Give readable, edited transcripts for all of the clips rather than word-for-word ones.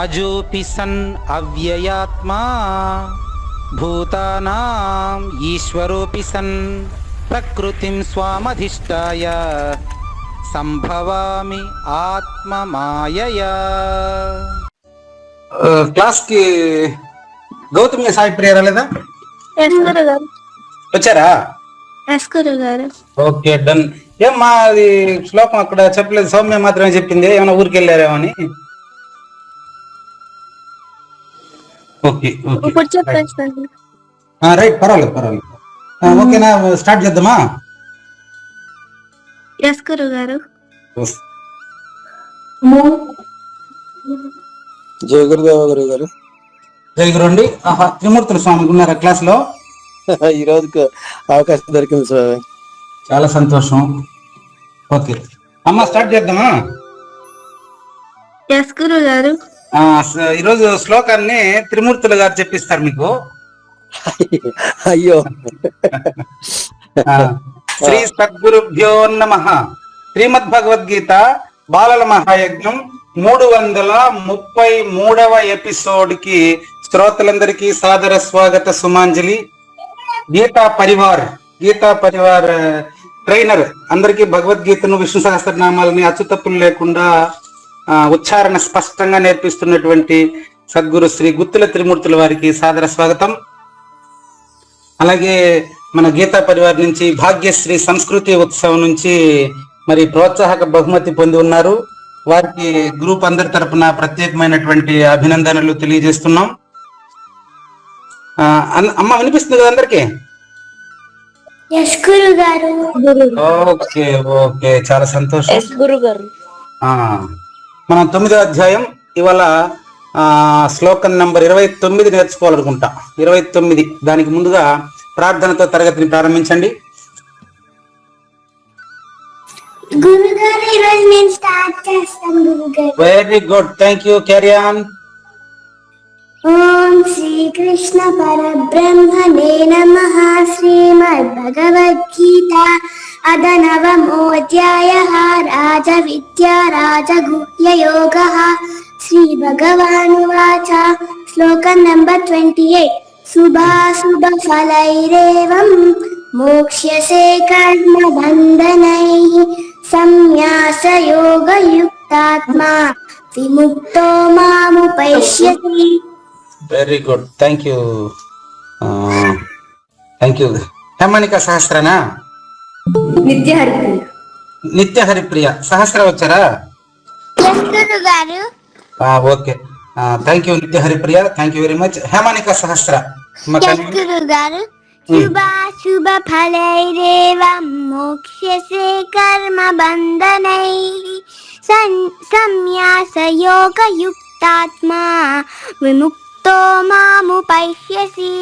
అజోపి sun అవ్యయాత్మా భూతానాం ఈశ్వరోపి sun ప్రకృతిం స్వామధిష్టాయ సంభవామి ఆత్మ మాయయా. Class కి గౌతమి సాయి ప్రియ రాలేదా? వచ్చారా? Okay done. ఏమ్మా అది శ్లోకం అక్కడ చెప్పలేదు, సౌమ్య మాత్రమే చెప్పింది. ఏమైనా ఊరికి వెళ్ళారేమో అని. ఓకే రైట్, పర్వాలేదు పర్వాలేదు. ఓకేనా, స్టార్ట్ చేద్దామా? జయ గురుదేవ గురువు గారు. జయ గురు అండి. త్రిమూర్తుల స్వామి ఉన్నారా క్లాస్ లో? ఈ రోజుకు అవకాశం దొరికింది స్వామి, చాలా సంతోషం. ఓకే అమ్మ, స్టార్ట్ చేద్దామా? గారు. ఈరోజు శ్లోకాన్ని త్రిమూర్తులు గారు చెప్పిస్తారు మీకు. అయ్యో. శ్రీ సద్గురుభ్యో నమః. శ్రీమద్ భగవద్గీత బాలల మహాయజ్ఞం 333వ ఎపిసోడ్ కి శ్రోతలందరికీ సాదర స్వాగత సుమాంజలి. గీతా పరివార్ ట్రైనర్ అందరికీ భగవద్గీతను, విష్ణు సహస్రనామాలని అచ్చుతప్పులు లేకుండా ఉచ్చారణ స్పష్టంగా నేర్పిస్తున్నటువంటి సద్గురు శ్రీ గుత్తుల త్రిమూర్తుల వారికి సాదర స్వాగతం. అలాగే మన గీతా పరివార్ నుంచి భాగ్యశ్రీ సంస్కృతి ఉత్సవం నుంచి మరి ప్రోత్సాహక బహుమతి పొంది ఉన్నారు. వారికి గ్రూప్ అందరి తరపున ప్రత్యేకమైనటువంటి అభినందనలు తెలియజేస్తున్నాం. అమ్మ వినిపిస్తుంది కదా అందరికి? ఓకే ఓకే, చాలా సంతోషం. మనం 9వ అధ్యాయం ఇవాళ శ్లోకం నంబర్ 29 నేర్చుకోవాలనుకుంటా. 29. దానికి ముందుగా ప్రార్థనతో తరగతిని ప్రారంభించండి. Very good, thank you. Carry on. ఓం శ్రీకృష్ణ పరబ్రహ్మణే నమః. శ్రీమద్ భగవద్గీత అదనవమోऽధ్యాయః. రాజవిద్యా రాజగుహ్యయోగః. శ్రీ భగవానువాచ. శ్లోకం నంబర్ 28. శుభాశుభ ఫలైరేవం మోక్ష్యసే కర్మ బంధనైః సన్యాసయోగయుక్తాత్మా విముక్తో మాముపైష్యతి. Very good, thank you. Hemanika సహస్రనా? నిత్య హరిప్రియ సహస్ర వచ్చారా? Okay, thank you Nitya Haripriya, thank you very much. Hemanika Sahasra శుభాశుభ ఫలైరేవం మోక్ష్యసే కర్మ బంధనైః సన్యాసయోగయుక్తాత్మా విముక్తో మాముపైష్యసి.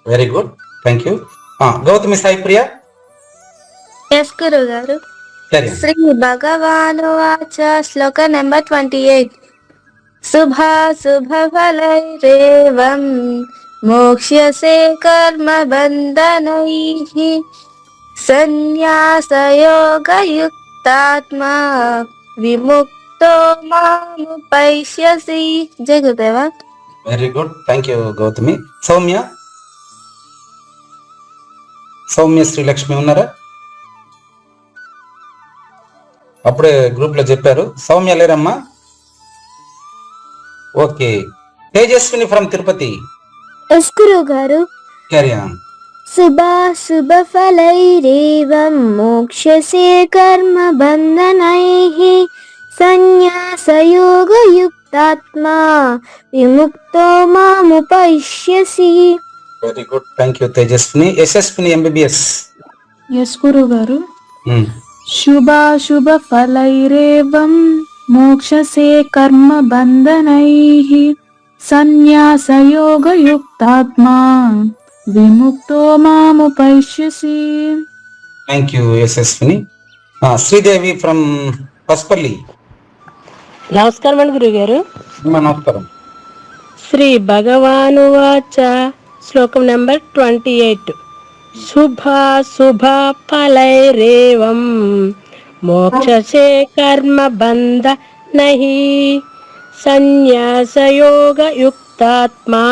Very good, thank you. Gautami Sai Priya. గారు. శ్రీ భగవానువాచ. శ్లోక నెంబర్ 28. శుభాశుభ ఫలైరేవం మోక్ష్యసే కర్మ బంధనైః సన్యాసయోగయుక్తాత్మా విముక్తో మాముపైష్యసి. జయ గురుదేవ. Very good, thank you Gautami. Saumya Srilakshmi ఉన్నారా? అప్పుడే గ్రూప్ లో చెప్పారు. సౌమ్య లేరమ్మా? ఓకే. తేజస్విని ఫ్రమ్ తిరుపతి. గారు. Carry on. శుభాశుభ ఫలైరేవం మోక్ష్యసే కర్మ బంధనైః సన్యాసయోగయుక్తాత్మా విముక్తో మాముపైష్యసి. Very good, thank you Tejaswini. Yashaswini MBBS. గురువు గారు. శుభాశుభ ఫలైరేవం మోక్షసే కర్మ బంధనైః సన్యాసయోగయుక్తాత్మా విముక్తో మాముపైష్యసి. Thank you Yashaswini. Sridevi from Paspalli. నమస్కారం అండి గురువు గారు. నమస్కారం. శ్రీ భగవానువాచ. శ్లోకం నెంబర్ 28. శుభాశుభ ఫలైరేవం మోక్షసే కర్మ బంధనైః సన్యాసయోగయుక్తాత్మా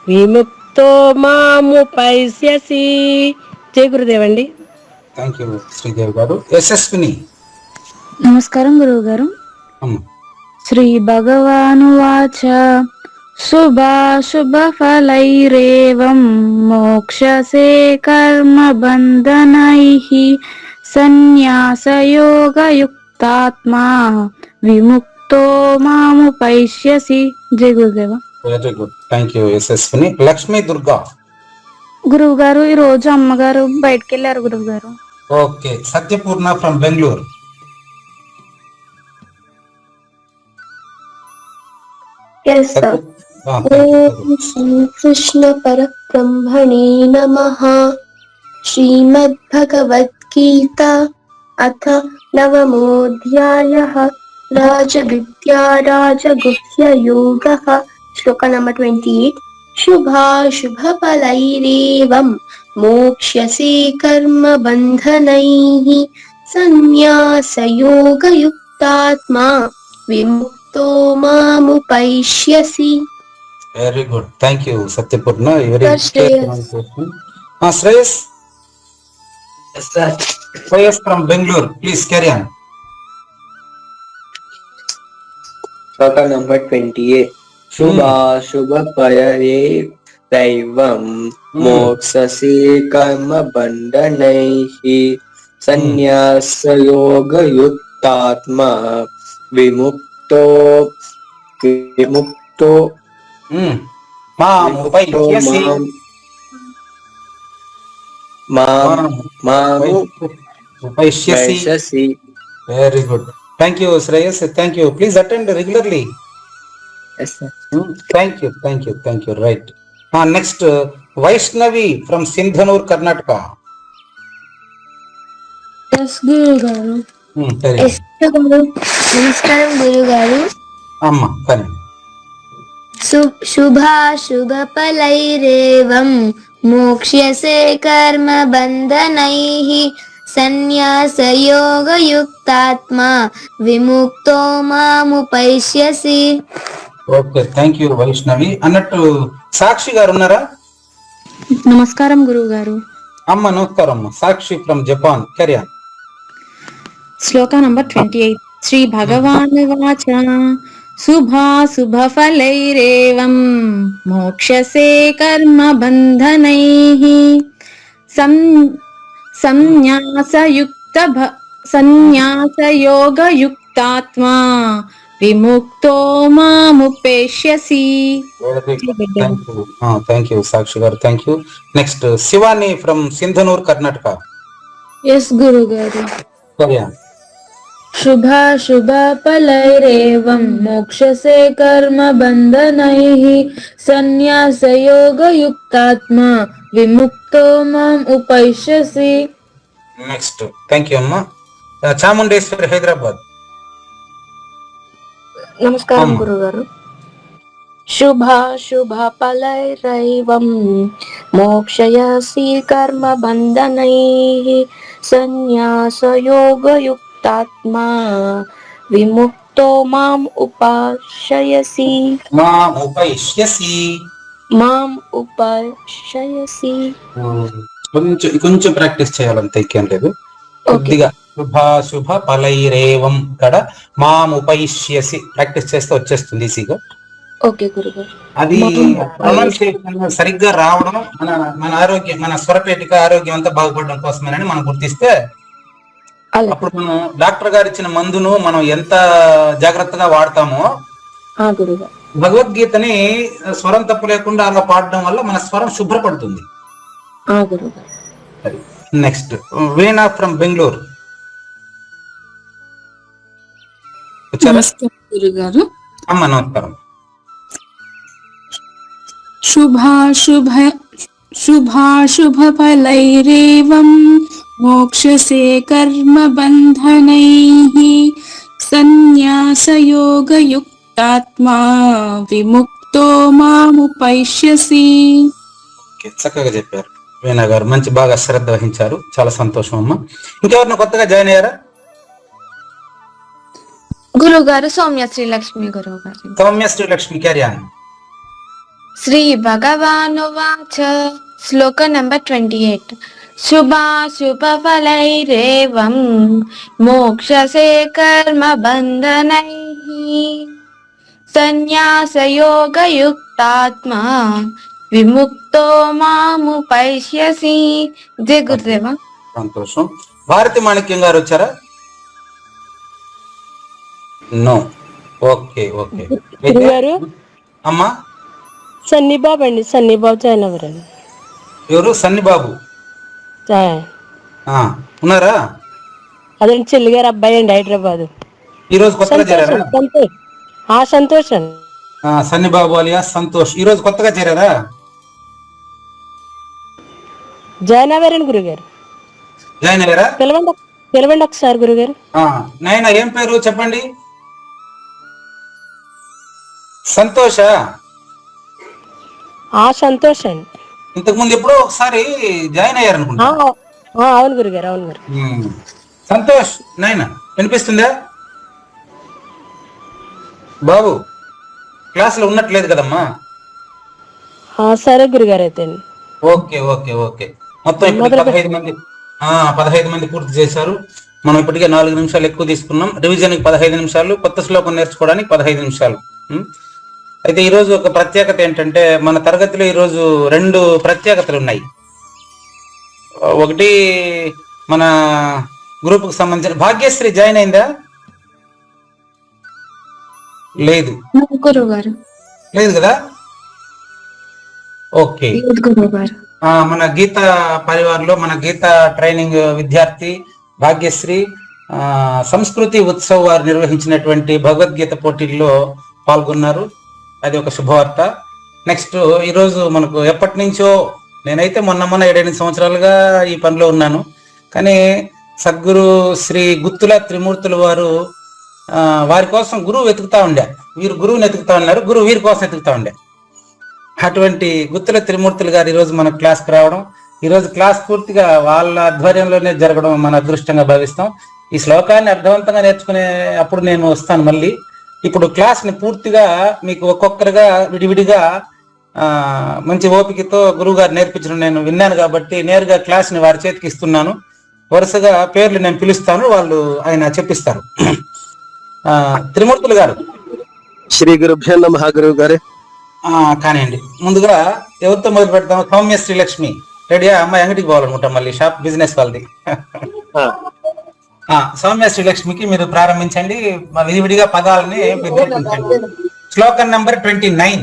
విముక్తో మాముపైష్యసి. జయ గురుదేవండి. థ్యాంక్ యూ శ్రీదేవి గారు. యశస్విని. నమస్కారం గురువు గారు. అమ్మ. శ్రీ భగవానువాచ శుభాశుభఫలైరేవం మోక్షసే కర్మబంధనైః సన్యాసయోగయుక్తాత్మా విముక్తో మాముపైష్యసి. జయ గురుదేవ. Very good. థ్యాంక్ యూ యశస్విని. లక్ష్మీ దుర్గా. గురువు గారు, ఈ రోజు అమ్మగారు బయటకు వెళ్ళారు గురువు గారు. Okay. సత్యపూర్ణ from Bengaluru. Yes, sir. Shrikrishna परब्रह्मणे नमः. श्रीमद्भगवद्गीता अथ नवमोऽध्यायः. राजविद्या राजगुह्ययोगः. श्लोक number 28. शुभाशुभफलैरेवं मोक्ष्यसे कर्मबन्धनैः सन्न्यासयोगयुक्तात्मा विमुक्तो मामुपैष्यसि. Very good. Thank you సత్యపూర్ణ. Very Sir, Shreyas. Shreyas from Bengaluru. Please carry on. శ్లోక నంబర్ 28. శుభాశుభఫలైరే దైవం మోక్షసే కర్మబంధనైః సన్యాసయోగయుక్తాత్మా విముక్తో మాముపైష్యసి. మాముపైష్యసి. Very good. Thank you Shreyas. Thank you. Please attend regularly. Thank you. Thank you. Thank you. Right. Next Vaishnavi from Sindhanur Karnataka. గురువు గారు. నమస్కారం గురువు గారు. అమ్మ కానీ शुभाशुभफलैरेवं मोक्ष्यसे कर्मबन्धनैः सन्न्यासयोगयुक्तात्मा विमुक्तो मामुपैष्यसि. ఓకే. Thank you Vaishnavi. అన్నట్టు సాక్షి గారు ఉన్నారా? నమస్కారం గురువు గారు. అమ్మ నమస్కారం అమ్మ. Sakshi from Japan. Carry on. శ్లోక నంబర్ 28. శ్రీ భగవానువాచ శుభాశుభఫలైరేవం మోక్షసే కర్మబంధనైః సన్యాసయోగయుక్తాత్మా విముక్తో మాముపైష్యసి. థ్యాంక్ యూ సాక్షి గారు. Thank you. Next Shivani from Sindhanur Karnataka. Yes గురువు గారు. Carry on. శుభాశుభఫలైరేవం మోక్షసే కర్మబంధనైః సన్యాసయోగయుక్తాత్మా విముక్తో మాం ఉపైష్యసి. నెక్స్ట్ థ్యాంక్ యూ అమ్మ. చాముండేశ్వరి హైదరాబాద్. నమస్కారం గురువు గారు. శుభాశుభఫలైరేవం మోక్షయసి కర్మబంధనైః సన్యాసయోగయుక్తాత్మా విముక్తో మాం ఉపాశ్రయసి. మాం ఉపాశ్రయసి. కొంచెం ప్రాక్టీస్ చేయాలంతే, ఇంకేం లేదు. కొద్దిగా శుభాశుభ ఫలైరేవం ఇక్కడ మాముపైష్యసి ప్రాక్టీస్ చేస్తే వచ్చేస్తుంది ఈజీగా. ఓకే గురుగారు. అది ప్రొనౌన్సియేషన్ సరిగ్గా రావడం మన ఆరోగ్యం, మన స్వరపేటిక ఆరోగ్యం అంతా బాగుపడడం కోసమేనని మనం గుర్తిస్తే అప్పుడు మనం డాక్టర్ గారు ఇచ్చిన మందును మనం ఎంత జాగ్రత్తగా వాడతామో భగవద్గీతని స్వరం తప్పు లేకుండా అలా పాడడం వల్ల మన స్వరం శుభ్రపడుతుంది. Next Veena from Bengaluru. గురుగారు. అమ్మ నమస్కారం. శుభాశుభఫలైరేవం మోక్షసే కర్మబంధనైః సన్యాసయోగయుక్తాత్మా విముక్తో మాముపైష్యసి. చక్కగా చెప్పారు వీణా గారు, మంచి బాగా శ్రద్ధ వహించారు, చాలా సంతోషం అమ్మ. ఇంకెవరిని కొత్తగా జాయిన్ అయ్యారా? గురుగారు సౌమ్య శ్రీలక్ష్మి గురుగారు. సౌమ్య శ్రీలక్ష్మి క్యారీ శ్రీ భగవానువాచ శ్లోక నంబర్ 28. శుభాశుభఫలైరేవం మోక్షసే కర్మ బంధనైః సన్యాసయోగయుక్తాత్మా విముక్తో మాముపైష్యసి. జయ గురుదేవ. సంతోషం. భారతి మాణిక్యం గారు వచ్చారా? నో. Okay okay. గురుగారు అమ్మా సన్నిబాబు అండి, సన్నిబాబు జాయిన్ అవ్వరండి. ఎవరు? సన్నిబాబు ఉన్నారా? అదండి చెల్లి గారు అబ్బాయి అండి, హైదరాబాద్. ఈ రోజు కొత్తగా చేరారా? సంతోషం. సన్నిబాబు అలియా సంతోష్ ఈ రోజు కొత్తగా చేరారా? జాయిన్ అవ్వారండి గురుగారు. జాయిన్ అయ్యారా? పిలవండి ఒకసారి గురుగారు. నాయన ఏం పేరు చెప్పండి? సంతోష. సంతోష్ అండి. ఇంతకు ముందు ఎప్పుడో ఒకసారి జాయిన్ అయ్యారు అనుకుంటా. అవును గురుగారు, అవును గురు. సంతోష్ నాయన వినిపిస్తుందా? బాబు క్లాసులో ఉన్నట్లేదు కదమ్మా. సరే గురుగారు అయితే. Okay okay okay. మొత్తం ఇప్పుడు 15 మంది పూర్తి చేశారు. మనం ఇప్పటికే 4 నిమిషాలు ఎక్కువ తీసుకున్నాం. రివిజన్ కి 15 నిమిషాలు, కొత్త శ్లోకం నేర్చుకోవడానికి 15 నిమిషాలు. అయితే ఈరోజు ఒక ప్రత్యేకత ఏంటంటే మన తరగతిలో ఈరోజు 2 ప్రత్యేకతలు ఉన్నాయి. ఒకటి మన గ్రూప్ కు సంబంధించిన భాగ్యశ్రీ జాయిన్ అయిందా? లేదు గురుగారు. లేదు కదా? ఓకే. గురుగారు మన గీత పరివార్లో మన గీత ట్రైనింగ్ విద్యార్థి భాగ్యశ్రీ సంస్కృతి ఉత్సవ్ వారు నిర్వహించినటువంటి భగవద్గీత పోటీల్లో పాల్గొన్నారు. అది ఒక శుభవార్త. నెక్స్ట్ ఈరోజు మనకు ఎప్పటి నుంచో, నేనైతే మొన్న 7-8 సంవత్సరాలుగా ఈ పనిలో ఉన్నాను, కానీ సద్గురు శ్రీ గుత్తుల త్రిమూర్తుల వారు వారి కోసం గురువు వెతుకుతా ఉండే, వీరు గురువుని వెతుకుతా ఉన్నారు, గురువు వీరి కోసం వెతుకుతా ఉండే. అటువంటి గుత్తుల త్రిమూర్తులు గారు ఈరోజు మన క్లాస్కి రావడం, ఈరోజు క్లాస్ పూర్తిగా వాళ్ళ ఆధ్వర్యంలోనే జరగడం మన అదృష్టంగా భావిస్తాం. ఈ శ్లోకాన్ని అర్థవంతంగా నేర్చుకునే అప్పుడు నేను వస్తాను మళ్ళీ. ఇప్పుడు క్లాస్ని పూర్తిగా మీకు ఒక్కొక్కరుగా విడివిడిగా మంచి ఓపికతో గురువు గారు నేర్పించడం నేను విన్నాను కాబట్టి నేరుగా క్లాస్ని వారి చేతికి ఇస్తున్నాను. వరుసగా పేర్లు నేను పిలుస్తాను, వాళ్ళు ఆయన చెప్పిస్తారు. త్రిమూర్తులు గారు. శ్రీ గురుభ్యో నమః. గురువు గారు కానివ్వండి. ముందుగా ఎవరితో మొదలు పెడతాం? సౌమ్య శ్రీలక్ష్మి రెడీయా? అమ్మాయి అంగడికి పోవాలనుకుంటాం, మళ్ళీ షాప్ బిజినెస్ వాళ్ళది. సౌమ్య శ్రీలక్ష్మికి మీరు ప్రారంభించండి. విడివిడిగా పదాలని నిర్దేశించండి. శ్లోకం నంబర్ 29.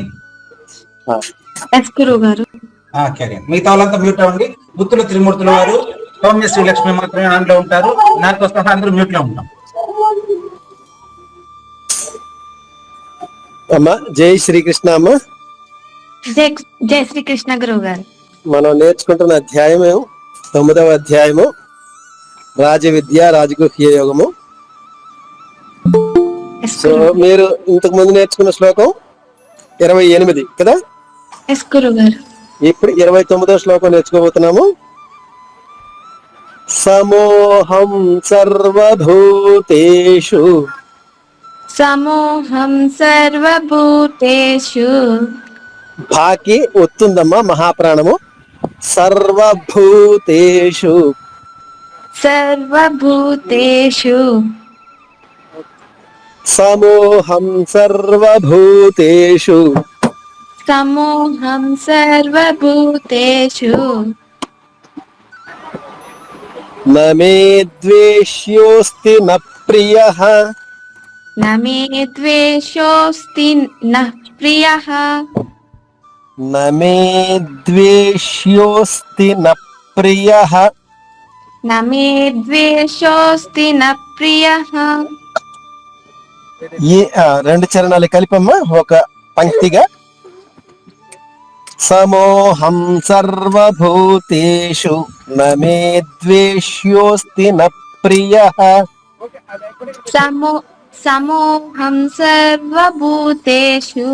గురుగారు. మిగతా వాళ్ళంతా మ్యూట్ అవ్వండి. గుత్తుల త్రిమూర్తుల వారు, సౌమ్య శ్రీలక్ష్మి మాత్రమే ఆన్ లో ఉంటారు. నాతో సహా అందరూ మ్యూట్ లో ఉంటాం. అమ్మా జై శ్రీకృష్ణ. అమ్మా జై శ్రీకృష్ణ గురువు గారు. మనం నేర్చుకుంటున్న అధ్యాయము 9వ అధ్యాయము, రాజవిద్య రాజగుహ్య యోగము. సో మీరు ఇంతకు ముందు నేర్చుకున్న శ్లోకం 28 కదా? ఇప్పుడు 29వ శ్లోకం నేర్చుకోబోతున్నాము. సమోహం సర్వభూతేషు సమోహం సర్వభూతేషు. భాకి ఒత్తుందమ్మా మహాప్రాణము. సర్వభూతేషు సర్వభూతేషు. సమోహం సర్వభూతేషు సమోహం సర్వభూతేషు. నమే ద్వేష్యోస్తి న ప్రియః నమే ద్వేషోస్తి న ప్రియః. నమే ద్వేష్యోస్తి న ప్రియః. నమే ద్వేషోస్తి న ప్రియః. ఈ 2 చరణాలు కలిపమ్మా ఒక పంక్తిగా. సమోహం సర్వభూతేషు నమే ద్వేష్యోస్తి న ప్రియః. సమోహం సర్వభూతేషు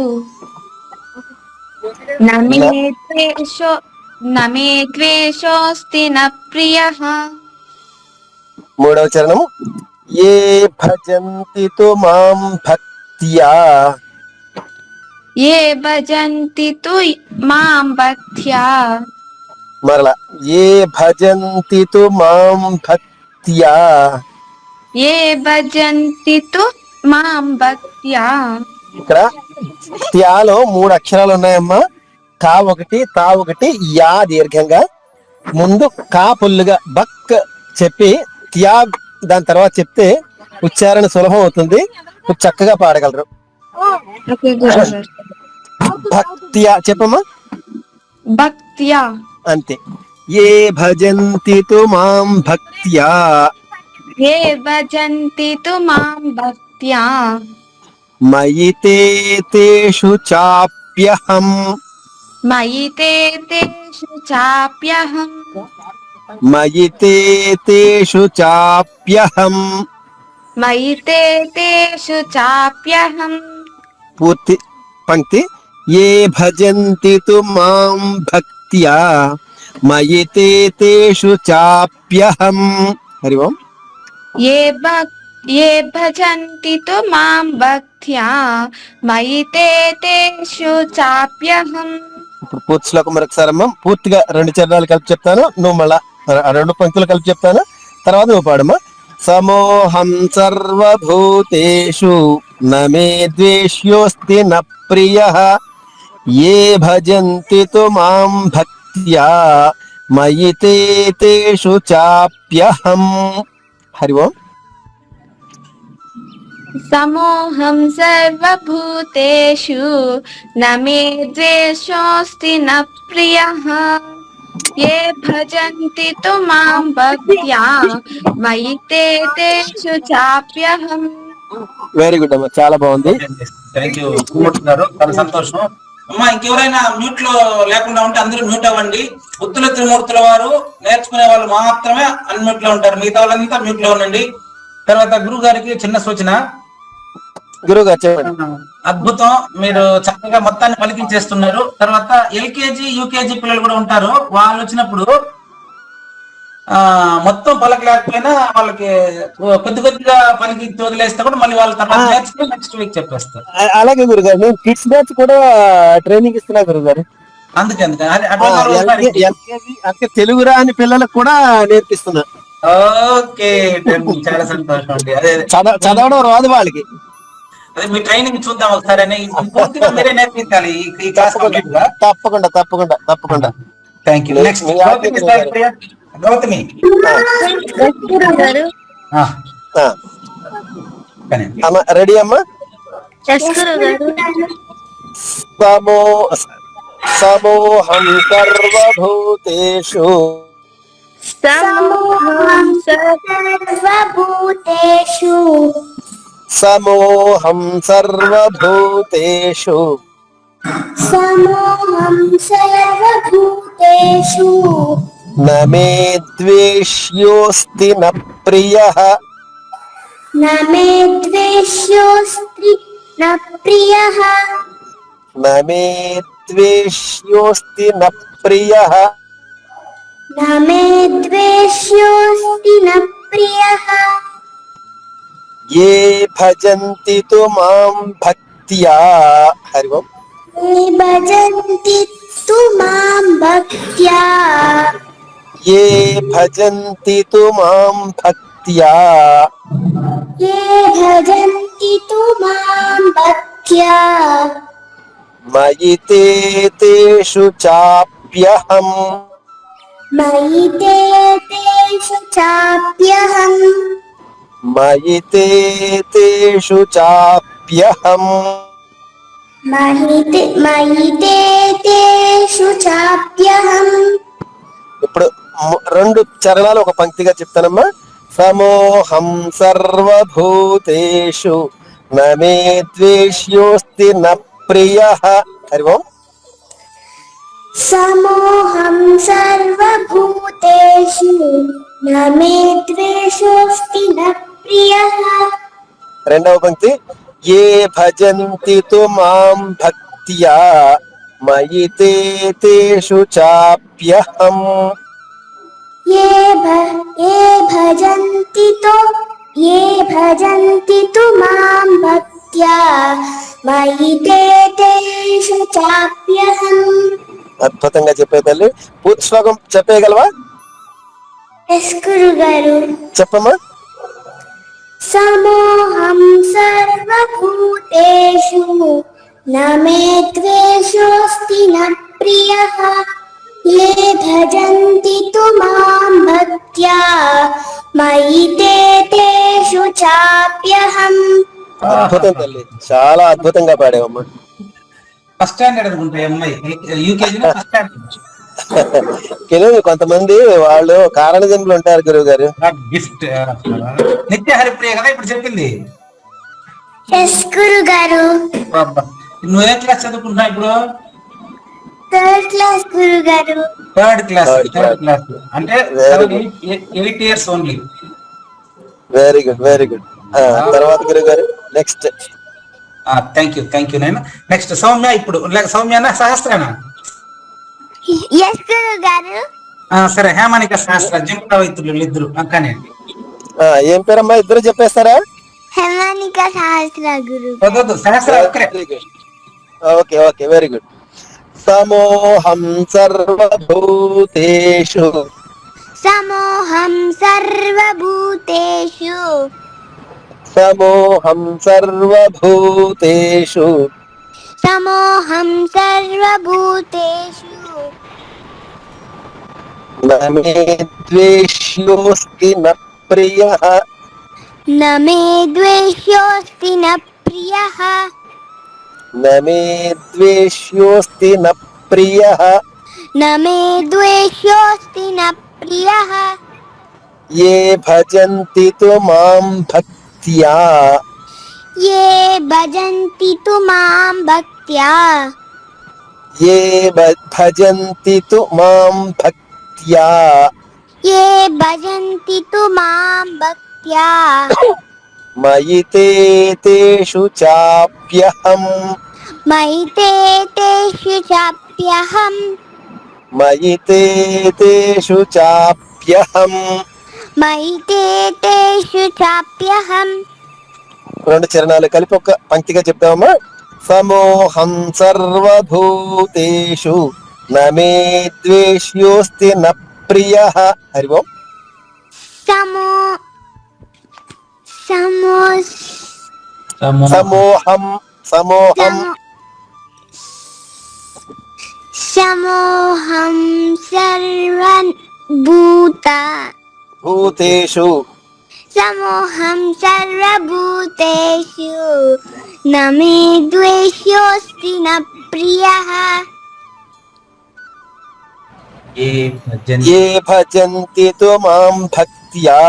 నమే ద్వేషోస్తి న ప్రియః. 3వ చరణము. ఏ భజంతి తు మాం భక్త్యా ये भजन्ति तु मां भक्त्या మరలా ఏ భజంతి తు మాం భక్త్యా ये भजन्ति तु मां भक्त्या ఇక్కడ త్యాలో 3 అక్షరాలు ఉన్నాయమ్మా. కా ఒకటి, తా ఒకటి, యా దీర్ఘంగా. ముందు కా పుల్లుగా బక్ చెప్పి త్యా దాని తర్వాత చెప్తే ఉచ్చారణ సులభం అవుతుంది. మీరు చక్కగా పాడగలరు. ओके गुरुगाరు భక్త్యా చెప్పమ్మా. भक्त्या అంతే. ఏ భజంతి తు మాం భక్త్యా ये भजन्ति तु मां भक्त्या మయి తే తేషు చాప్యహం मयि ते तेषु चाप्यहम् మయి తే తేషు చాప్యహం. मयि ते तेषु चाप्यहम् పూర్తి పంక్తి. ఏ భజంతి తు మాం భక్త్యా మయి తే తేషు చాప్యహం. హరి ఓం. ये भजन्ति तु मां भक्त्या मयि ते तेषु चाप्यहम् ఇప్పుడు పూర్తి శ్లోకం మరొకసారమ్మా. పూర్తిగా 2 చరణాలు కలిపి చెప్తాను, నువ్వు మళ్ళా 2 పంక్తులు కలిపి చెప్తాను, తర్వాత నువ్వు పాడమ్మా. సమోహం సర్వభూతేషు నమే ద్వేష్యోస్తి న ప్రియః ఏ భజంతి తు మాం భక్త్యా మయి తే తేషు చాప్యహం. హరి ఓం. समोऽहं सर्वभूतेषु न मे द्वेषोऽस्ति न प्रियः ये भजन्ति तु मां भक्त्या मयि ते तेषु चाप्यहम् వెరీ గుడ్ అమ్మా, చాలా బాగుంది. థ్యాంక్ యూ గారు, చాలా సంతోషం. అమ్మా ఇంకెవరైనా మ్యూట్ లో లేకుండా ఉంటే అందరూ మ్యూట్ అవ్వండి. గుత్తుల త్రిమూర్తుల వారు నేర్చుకునే వాళ్ళు మాత్రమే అన్మ్యూట్ లో ఉంటారు, మిగతా వాళ్ళంతా మ్యూట్ లో ఉండండి. తర్వాత గురువు గారికి చిన్న సూచన. గురువు గారు చెప్పండి. అద్భుతం, మీరు చక్కగా మొత్తాన్ని పలికించేస్తున్నారు. తర్వాత ఎల్కేజీ యూకేజీ పిల్లలు కూడా ఉంటారు, వాళ్ళు వచ్చినప్పుడు మొత్తం పలకలేకపోయినా వాళ్ళకి కొద్ది కొద్దిగా పలికి వదిలేస్తే కూడా మళ్ళీ వాళ్ళ తర్వాత నేర్చుకుని నెక్స్ట్ వీక్ చెప్పేస్తారు. అలాగే గురుగారు, నేను కిడ్స్ బ్యాచ్ కూడా ట్రైనింగ్ ఇస్తున్నా గురుగారు. అందుకే ఎల్కేజీ అంటే తెలుగు రాని పిల్లలకు కూడా నేర్పిస్తున్నా. ఓకే, చాలా సంతోషం అండి. అదే చదవడం రాదు వాళ్ళకి. అదే మీ ట్రైనింగ్ చూద్దాం ఒకసారి అని పూర్తిగా మీరే నేర్పించాలి ఈ క్లాస్ కంప్లీట్ గా. తప్పకుండా తప్పకుండా తప్పకుండా. Thank you. నెక్స్ట్ గౌతమి. అమ్మా రెడీ అమ్మా. సమోహం సర్వభూతేషు సమోహం సర్వభూతేషు న మే ద్వేష్యోస్తి న ప్రియః न मे द्वेष्योऽस्ति न प्रियः న మే ద్వేష్యోస్తి న ప్రియః न मे द्वेष्योऽस्ति न प्रियः ఏ భజంతి తు మాం భక్త్యా. హరి ఓం. ये भजन्ति तु मां भक्त्या ఏ భజంతి తు మాం భక్త్యా ये भजन्ति तु मां भक्त्या మయి తే తేషు చాప్యహం. मयि ते तेषु चाप्यहम् మయి తే తేషు చాప్యహం. मयि ते तेषु चाप्यहम् ఇప్పుడు 2 చరణాలు ఒక పంక్తిగా చెప్తానమ్మా. సమోహం సర్వభూతేషు న మే ద్వేష్యోస్తి న ప్రియః. హరి ఓం. समोऽहं सर्वभूतेषु न मे द्वेषोऽस्ति न प्रियः రెండవ పంక్తి. ఏ భజంతి తు మాం భక్త్యా మయి తే తేషు చాప్యహం. ये भजन्ति तो ये भजन्ति तु मां भक्त्या मयि ते तेषु चाप्यहम्. అద్భుతంగా చెప్పే తల్లి. పూర్తి శ్లోకం చెప్పేయగలవా? ఎస్ గురుగారు. చెప్పమ్మా. సమోహం సర్వభూతేషు న మే ద్వేషోస్తి న ప్రియః ये భజంతి తు మాం భక్త్యా మయి తే తేషు చాప్యహం. అద్భుతం తల్లి, చాలా అద్భుతంగా పాడావమ్మా. ఫస్ట్ స్టాండర్డ్ అనుకుంటా ఈ అమ్మాయి, యూకేజీ ఫస్ట్ స్టాండర్డ్. కొంతమంది వాళ్ళు కారణ జన్మలు ఉంటారు గురువు గారు. గిఫ్ట్ నిత్య హరిప్రియ కదా ఇప్పుడు చెప్పింది. ఎస్ గురుగారు. నువ్వే క్లాస్ చదువుకుంటున్నావు ఇప్పుడు? థర్డ్ క్లాస్ గురుగారు. థర్డ్ క్లాస్ అంటే 8 years only. Very good, very good. తర్వాత గురువు గారు నెక్స్ట్. థ్యాంక్ యూ నేను. నెక్స్ట్ సౌమ్య. ఇప్పుడు సౌమ్యనా సహస్రనా? ఎస్ గురుగారు. సరే, హేమనిక సహస్ర జింకవైతులు ఇద్దరు కానీ. ఏం పేరమ్మా? ఇద్దరు చెప్పేస్తారా? హేమనిక సహస్ర గురు. సహస్ర ఒక్కరే. Okay okay, very good. సమోహం సర్వభూతేషు సమోహం సర్వభూతేషు సమోహం సర్వభూతేషు సమోహం సర్వభూతేషు న మే ద్వేష్యోస్తి న ప్రియః న మే ద్వేష్యోస్తి న ప్రియః న మే ద్వేష్యోస్తి న ప్రియః న మే ద్వేష్యోస్తి న ప్రియః ये భజంతి తు మాం భక్త్యా ये భజంతి తు మాం భక్త్యా ये భజంతి తు మాం భక్త్యా ये భజంతి తు మాం భక్త్యా మయి తే తేషు చాప్యహం మయి తే తేషు చాప్యహం మయి తే తేషు చాప్యహం. మయి తే తేషు చాప్యహం. రెండు చరణాలు కలిపి ఒక పంక్తిగా చెప్తామమ్మా. సమోహం సర్వభూతేషు న మే ద్వేష్యోస్తి న ప్రియః. హరి ఓం. సమో సమో సమోహం సమోహం సమోహం సర్వభూత భూతేషు సమోహం సర్వభూతేషు న మే ద్వేష్యోస్తి న ప్రియః ये భజంతి తు మాం భక్త్యా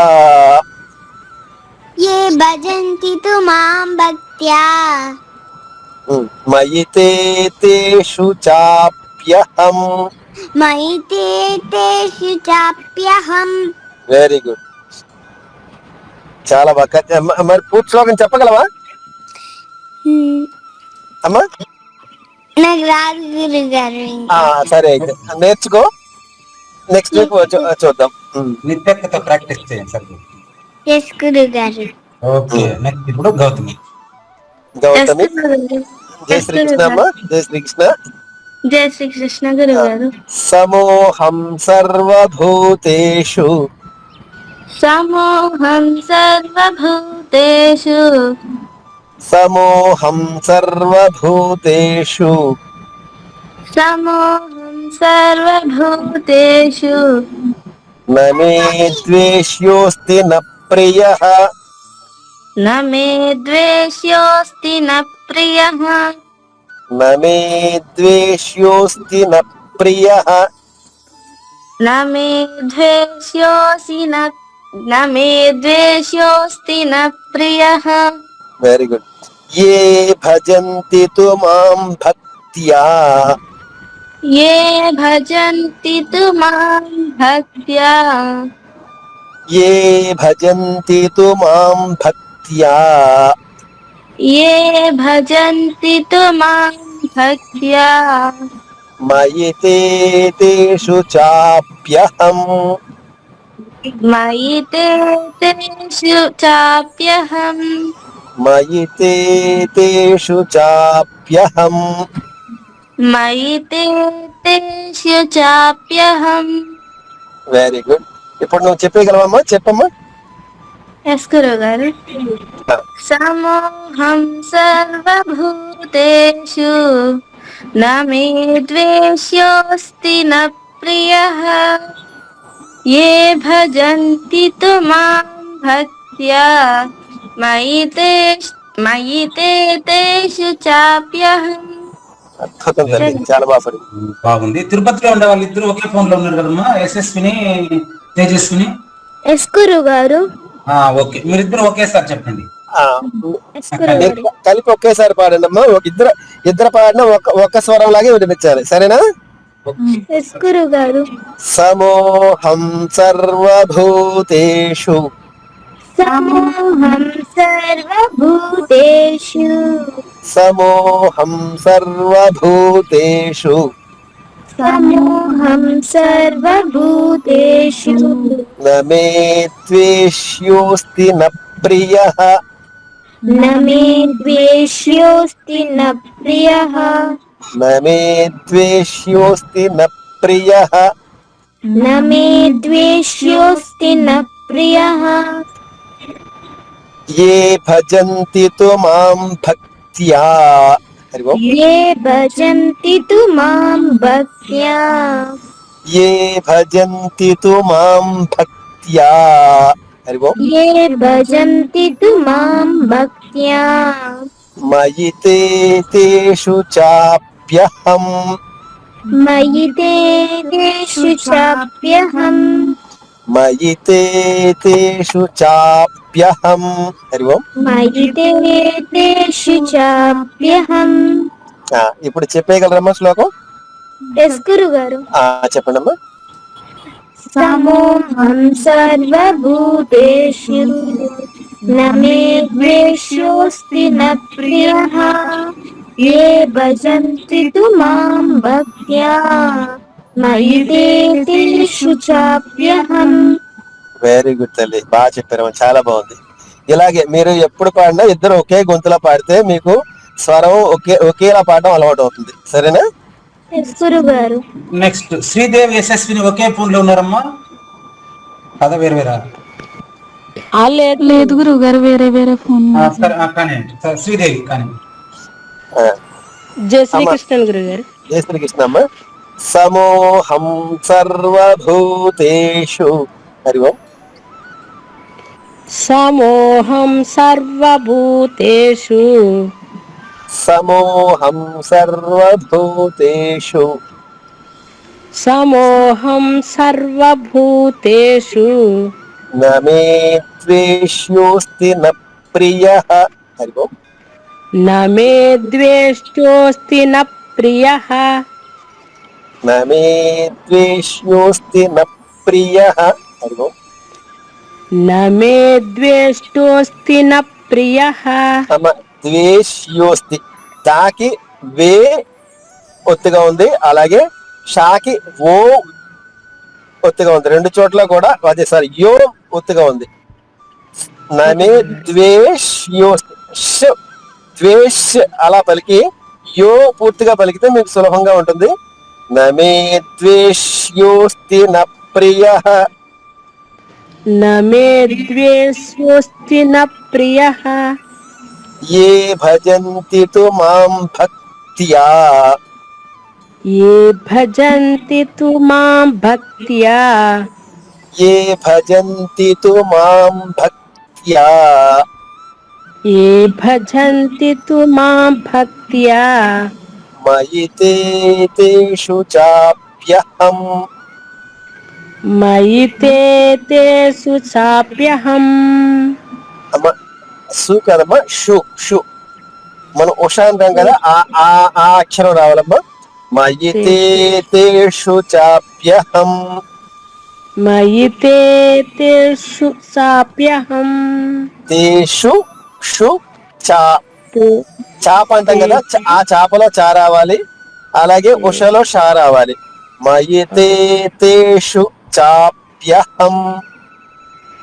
ये భజంతి తు మాం భక్త్యా మయి తే తేషు చాప్యహం. మయి తే తేషు చాప్యహం. వెరీ గుడ్, చాలా బాగా. మరి పూర్తి శ్లోకం చెప్పగలవా అమ్మా? నాకు రాదు గురుగారు. సరే, అయితే నేర్చుకో. నెక్స్ట్ వీక్ చూద్దాం. నిత్యతో ప్రాక్టీస్ చేయండి సార్. ఎస్ గురుగారు. ఓకే, నెక్స్ట్ ఇప్పుడు గౌతమి. గౌతమి. జై శ్రీకృష్ణ అమ్మా. జై శ్రీకృష్ణ. జై శ్రీకృష్ణ గురుగారు. సమోహం సర్వభూతేషు సమోహం సర్వభూతేషు సమోహం సర్వభూతేషు సమోహం సర్వభూతేషు న మే ద్వేష్యోస్తి న ప్రియః న మే ద్వేష్యోస్తి న ప్రియః న మే ద్వేష్యోస్తి న ప్రియః న మే ద్వేష్యోస్తి న ప్రియః. Very good. ఏ భజంతి తు మాం భక్త్యా ఏ భజంతి తు మాం భక్త్యా ఏ భజంతి తు మాం భక్త్యా ఏ భజంతి తు మాం భక్త్యా మయి తే తేషు చాప్యహం. मयि ते तेषु चाप्यहम् మయి తే తేషు చాప్యహం. मयि ते तेषु चाप्यहम् వెరీ గుడ్. ఇప్పుడు నువ్వు చెప్పగలవమ్మా, చెప్పమ్మా. यस् गुरुगारु समोऽहं सर्वभूतेषु न मे द्वेष्योऽस्ति न प्रियः ये भजन्ति तु मां भक्त्या मयि ते तेषु चाप्यहम् అద్భుతం తల్లి, చాలా బాగా పడింది. బాగుంది. తిరుపతిలో ఉండే వాళ్ళు ఇద్దరు ఒకే ఫోన్ లో ఉన్నారు కదమ్మా, యశస్విని తేజస్విని. ఎస్ గురుగారు. ఓకే, మీరిద్దరు ఒకేసారి చెప్పండి. ఆ, ఎస్ గురుగారు. కలిపి ఒకేసారి పాడండి అమ్మా. ఇద్దరు పాడిన ఒక స్వరం లాగే వినిపించాలి, సరేనా? ఎస్ గురుగారు. సమోహం సర్వభూతేషు సమోహం సర్వభూతేషు సమోహం సర్వభూతేషు సమోహం సర్వభూతేషు న మే ద్వేష్యోస్తి న ప్రియః న మే ద్వేష్యోస్తి న ప్రియః న మే ద్వేష్యోస్తి న ప్రియః న మే ద్వేష్యోస్తి న ప్రియః ఏ భజంతి తు మాం భక్త్యా. హరి ఓం. ఏ భజంతి తు మాం భక్త్యా ఏ భజంతి తు మాం భక్త్యా. హరి ఓం. ఏ భజంతి తు మాం భక్త్యా మయి తే తేషు చాప్యహం. మయి తే తేషు చాప్యహం మయి తే తేషు చాప్యహం. హరి ఓం. మయి తే తేషు చాప్యహం. ఇప్పుడు చెప్పేయగలరమ్మా శ్లోకం? ఎస్ గురుగారు. చెప్పండమ్మా. సమోహం సర్వభూతేషు న మే ద్వేష్యోస్తి న ప్రియః ఏ భజంతి తు మాం భక్త్యా మయి తే తేషు చాప్యహం. వెరీ గుడ్ తల్లి, బాగా చెప్పారమ్మా, చాలా బాగుంది. ఇలాగే మీరు ఎప్పుడు పాడినా ఇద్దరు ఒకే గొంతులో పాడితే మీకు స్వరం ఒకేలా పాడడం అలవాటు అవుతుంది, సరేనా? ఎస్ గురుగారు. నెక్స్ట్ శ్రీదేవి యశస్విని ఒకే ఫోన్ లో ఉన్నారమ్మా, కదా వేరు వేరా? లేదు గురుగారు, వేరే వేరే ఫోన్. సరే, కానివ్వండి. శ్రీదేవి కానీ. జయ శ్రీకృష్ణ గురుగారు. జయ శ్రీకృష్ణ అమ్మ. సమోహం సర్వభూతేషు. హరి ఓం. సమోహం సర్వభూతేషు సమోహం సర్వభూతేషు సమోహం సర్వభూతేషు న మే ద్వేష్యోస్తి న ప్రియః. హరి ఓం. న మే ద్వేష్యోస్తి న ప్రియః న మే ద్వేష్యోస్తి న ప్రియః. హరి ఓం. న మే ద్వేష్యోస్తి న ప్రియః. అమ్మ, ద్వేష్యోస్తి తాకి వే ఒత్తుగా ఉంది, అలాగే షాకి ఓ ఒత్తుగా ఉంది. రెండు చోట్ల కూడా అదే సార్ యో ఒత్తుగా ఉంది. నమే ద్వేష్యోస్తి ద్వేష్ అలా పలికి యో పూర్తిగా పలికితే మీకు సులభంగా ఉంటుంది. నమే ద్వేష్యోస్తి న ప్రియః. న మే ద్వేష్యోస్తి న ప్రియః. ఏ భజంతి తు మాం భక్త్యా. ఏ భజంతి తు మాం భక్త్యా. ఏ భజంతి తు మాం భక్త్యా. ఏ భజంతి తు మాం భక్త్యా. మయి తే తేషు చాప్యహం. మయి తే తేషు చాప్యహం. అమ్మ, సు కదమ్మా, షు షు. మనం ఉషా అంటాం కదా, ఆ అక్షరం రావాలమ్మా. మయి తే తేషు చాప్యహం. మయి తే తేషు చాప్యహం. తేషు షు చా. చాప అంటాం కదా, ఆ చాపలో చా రావాలి, అలాగే ఉషలో షా రావాలి. మయి తే తేషు చాప్యహం.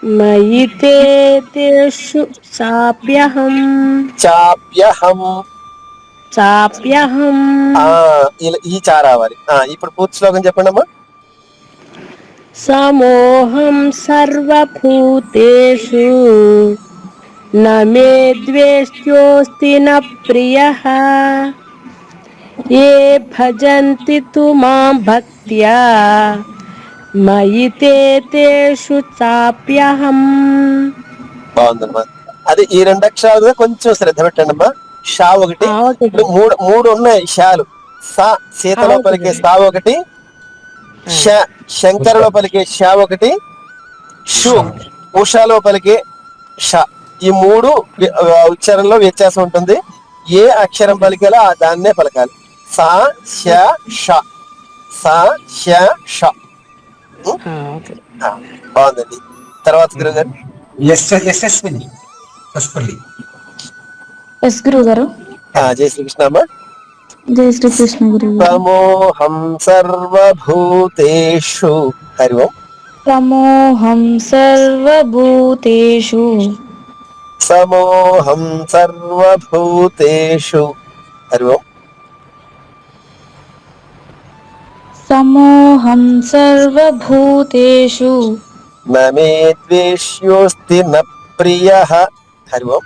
మయి తే తేషు చాప్యహం చాప్యహం. చాప్యహం ఆ ఈ చా రావాలి. ఇప్పుడు పూర్తి శ్లోకం చెప్పండి అమ్మా. సమోహం సర్వభూతేషు నమే ద్వేష్ట్యోస్తి న ప్రియః ఏ భజంతి తు మాం భక్త్యా మయి తే తేషు చాప్యహం. బాగుందమ్మా. అది ఈ 2 అక్షరాలు కొంచెం శ్రద్ధ పెట్టండి అమ్మా. షా ఒకటి, ఓకే. ఇప్పుడు మూడు ఉన్నాయి షాలు. సా సీతలో పలికే సా ఒకటి, ష శంకరలో పలికే షా ఒకటి, షు ఉషాలో పలికే ష. ఈ 3 ఉచ్చారణలో వ్యత్యాసం ఉంటుంది. ఏ అక్షరం పలికేలా దాన్నే పలకాలి. సా ష ష, సా ష ష. బాగుందండి. తర్వాత గురుగారు. యశస్విని పసుపల్లి. ఎస్ గురువు గారు. జై శ్రీకృష్ణ అమ్మా. జై శ్రీకృష్ణ గురువు గారు. సమోహం సర్వభూతేషు. హరి ఓం. సమోహం సర్వభూతేషు. సమోహం సర్వభూతేషు. హరి ఓం. సమోహం సర్వభూతేషు. నమే ద్వేష్యోస్తి న ప్రియః. హరి ఓం.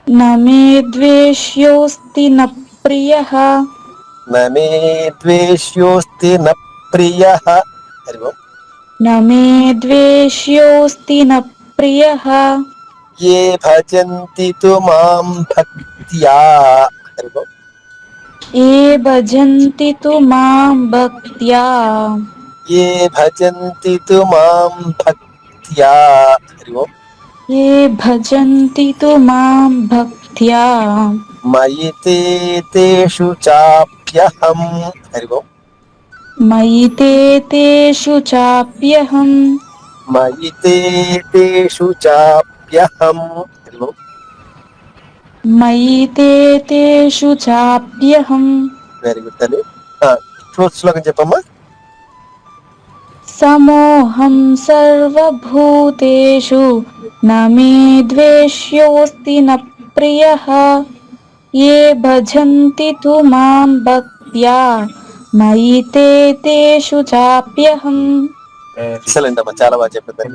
నమే ద్వేష్యోస్తి న ప్రియః. నమే ద్వేష్యోస్తి న ప్రియః. హరి ఓం. నమే ద్వేష్యోస్తి న ప్రియః. ఏ భజంతి తు మాం భక్త్యా. హరి ఓం. ఏ భజంతి తు మాం భక్త్యా. ఏ భజంతి తు మాం భక్త్యా. హరి ఓం. ఏ భజంతి తు మాం భక్త్యా. మయి తే తేషు చాప్యహం. హరి ఓం. మయి తే తేషు చాప్యహం. మయి తే తేషు చాప్యహం. హరి ఓం. మయి తే తేషు చాప్యహం. వెరీ గుడ్ తల్లి. ఫోర్త్ శ్లోకం చెప్పమ్మా. సమోహం సర్వభూతేషు నమే ద్వేష్యోస్తి న ప్రియః. ఏ భజంతి తు మాం భక్త్యా మయి తే తేషు చాప్యహం. ఎక్సలెంట్ అమ్మా, చాలా బాగా చెప్పారు.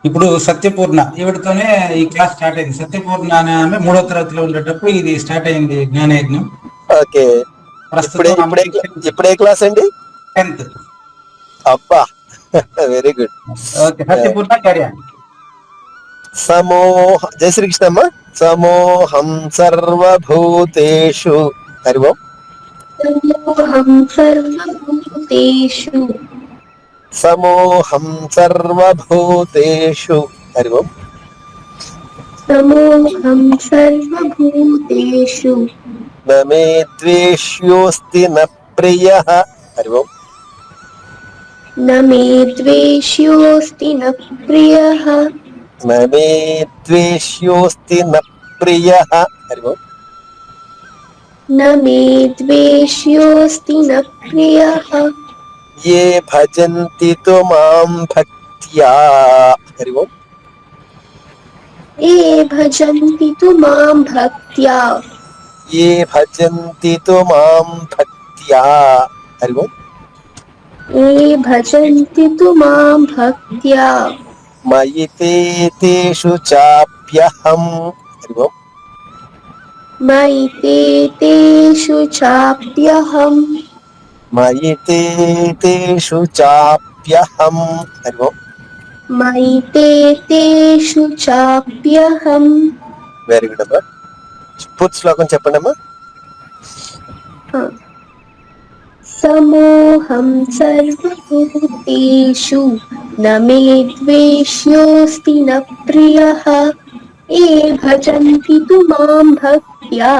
ఇప్పుడు సత్యపూర్ణ ఈవిడతోనే ఈ క్లాస్ స్టార్ట్ అయింది. సత్యపూర్ణ అనే ఆమె 3వ తరగతిలో ఉండేటప్పుడు ఇది స్టార్ట్ అయింది జ్ఞానయజ్ఞం. ఓకే. ఇప్పుడే క్లాస్ అండి? 10th. అబ్బా, very good. Okay, సత్యపూర్ణ carry on. సమోహ. జై శ్రీకృష్ణ అమ్మా. సమోహం సర్వభూతేషు. హరి ఓం. సమోహం సర్వభూతేషు. సమోహం సర్వభూతేషు. హరి ఓం. సమోహం సర్వభూతేషు. నమే ద్వేష్యోస్తి న ప్రియః. హరి ఓం. నమే ద్వేష్యోస్తి న ప్రియః. నమే ద్వేష్యోస్తి న ప్రియః. హరి ఓం. నమే ద్వేష్యోస్తి న ప్రియః. ఏ భజంతి తు మాం భక్త్యా. హరి ఓం. ఏ భజంతి తు మాం భక్త్యా. ఏ భజంతి తు మాం భక్త్యా. హరి ఓం. ఏ భజంతి తు మాం భక్త్యా. మయి తే తేషు చాప్యహం. హరి ఓం. మయి తే తేషు చాప్యహం. మయి తే తేషు చాప్యహం. హరి ఓం. మయి తే తేషు చాప్యహం. వెరీ గుడ్ అమ్మా. పూర్తి శ్లోకం చెప్పండి అమ్మా. సమోహం సర్వభూతేషు నమే ద్వేష్యోస్తి న ప్రియః. ఏ భజంతి తు మాం భక్త్యా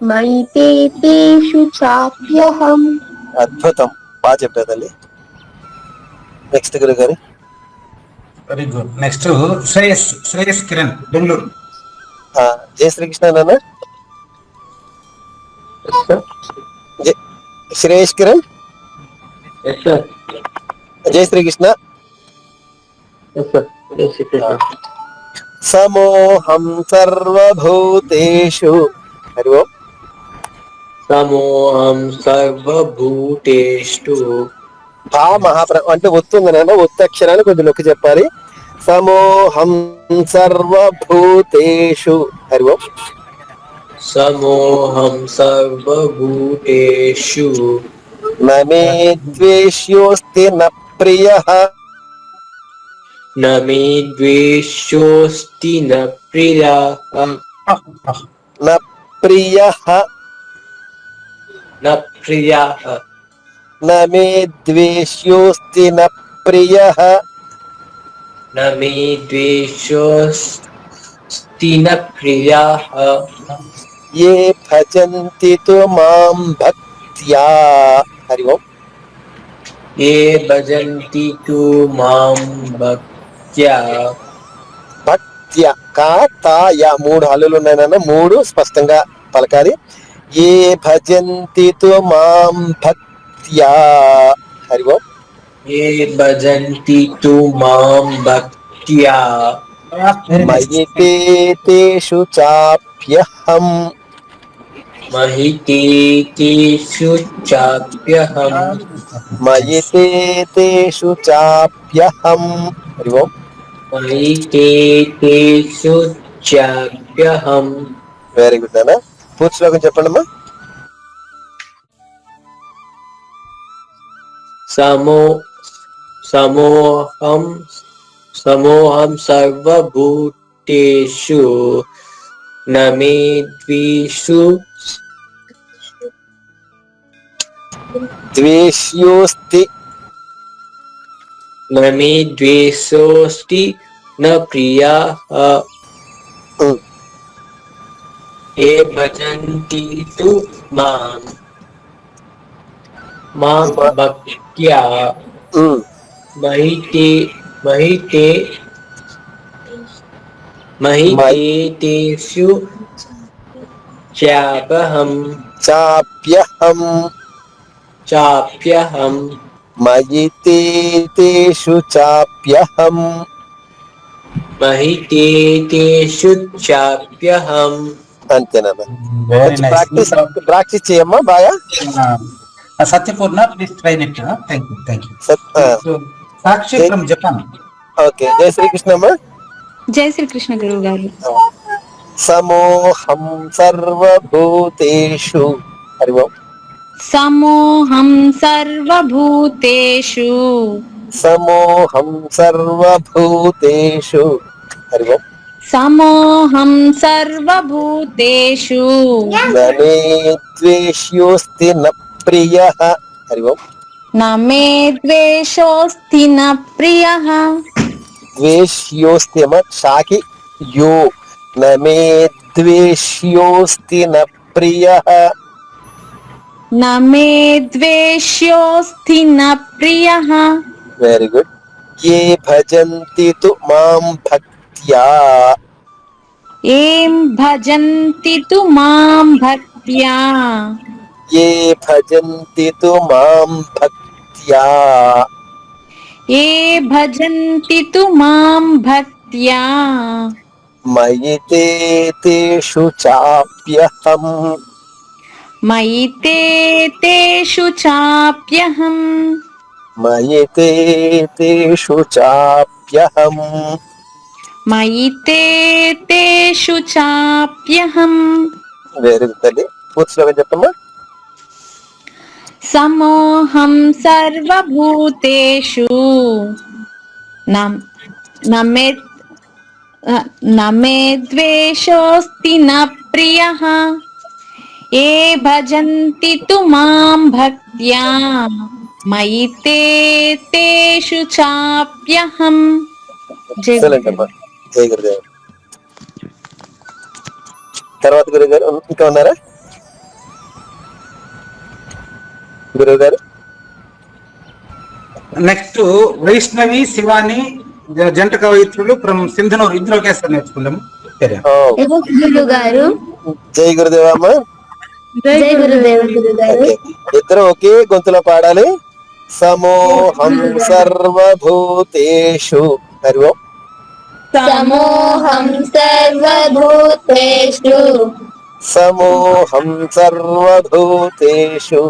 మయి తే తేషు చాప్యహం. అద్భుతం, బాగా చెప్పారు తల్లి. నెక్స్ట్ గురుగారు. Very good. Next Shreyas Kiran, Bengaluru. జై శ్రీకృష్ణ నాన్న. శ్రేయస్ కిరణ్. జై శ్రీకృష్ణ. సమోహం సర్వభూతేషు. హరి ఓం. సమోహం సర్వభూతేషు. అంటే ఒత్తుందనైనా ఒత్తి అక్షరాన్ని కొద్ది నొక్కి చెప్పాలి. సమోహం సర్వభూతేషు. హరి ఓం. సమోహం సర్వభూతేషు. నమే ద్వేష్యోస్తి న ప్రియః. నమే ద్వేషోస్తి న ప్రియః. న ప్రియః. న ప్రియః. నమే ద్వేష్యోస్తి న ప్రియః. నమే ద్వేషోస్తి న ప్రియః. ఏ భజంతి తు మాం భక్త్యా. హరి ఓం. ఏ భజంతి తు మాం భక్త్యా. భక్త్యా కా తా యా 3 హల్లులు ఉన్నాయి నాన్న, 3 స్పష్టంగా పలకాలి. ఏ భజంతి తు మాం భక్త్యా. హరి ఓం. ఏ భజంతి తు మాం భక్త్యా. మయి తే తేషు చాప్యహం. మహి తే తేషు చాప్యహం. మయి తే తేషు చాప్యహం. హరి ఓం. మయి తే తేషు చాప్యహం. వెరీ గుడ్ నాన్న. పూర్తి శ్లోకం చెప్పండి అమ్మా. సమోహం సర్వభూతేషు నమే ద్వేష్యోస్తి. నమే ద్వేషోస్తి న ప్రియః. ఏ భజంతి తు మాం భక్త్యా. మహి తేషు చాప్యహం. మయి తే తేషు చాప్యహం. మహి తేషు చాప్యహం. అంతేనమ్మా. Very practice nice. ప్రాక్టీస్ చేయమ్మా బాగా. Satyapurna, please train it. Thank you. సత్- సాక్షి ఫ్రమ్ జపాన్. ఓకే. జై శ్రీకృష్ణ అమ్మా. జై శ్రీకృష్ణ గురువు గారు. సమోహం సర్వభూతేషు. హరి ఓం. సమోహం సర్వభూతేషు. సమోహం సర్వభూతేషు. హరి ఓం. సమోహం సర్వభూతేషు. నమే ద్వేష్యోస్తి న ప్రియః. హరి ఓం. నమే ద్వేషోస్తి న ప్రియః. ద్వేష్యోస్తి అమ్మ షాకి యో. నమే ద్వేష్యోస్తి న ప్రియః. నమే ద్వేష్యోస్తి న ప్రియః. Very good. ఏ భజంతి తు మాం భక్త్యా. ఏం భజంతి తు మాం భక్త్యా. ఏ భజంతి తు మాం భక్త్యా. ఏ భజంతి తు మాం భక్త్యా. మయి తే తేషు చాప్యహం. మయి తే తేషు చాప్యహం. మయి తే తేషు చాప్యహం. మయి తే తేషు చాప్యహం. వెరీ గుడ్ తల్లి. పూర్తి శ్లోకం చెప్పమ్మా. సమోహం సర్వభూతేషు నమే ద్వేషోస్తి న ప్రియః. ఏ భజంతి తు మాం భక్త్యా. మయి తే తేషు చాప్యహం. ఎక్సలెంట్ అమ్మా. జై గురుదేవ్. తర్వాత గురువు గారు ఇంకా ఉన్నారా? గురువు గారు నెక్స్ట్ వైష్ణవి, శివాని జంట కవయిత్రులు ఫ్రమ్ సింధనూరు. ఇద్దరు ఒకేసారి నేర్చుకుందాము. గురువు గారు. జై గురుదేవ్ అమ్మ. జై గురుదేవ గురువు గారు. ఓకే. ఇద్దరు ఒకే గొంతులో పాడాలి. సమోహం సర్వభూతేషు. హరి ఓం. సమోహం సర్వభూతేషు సమోహం సర్వభూతేషు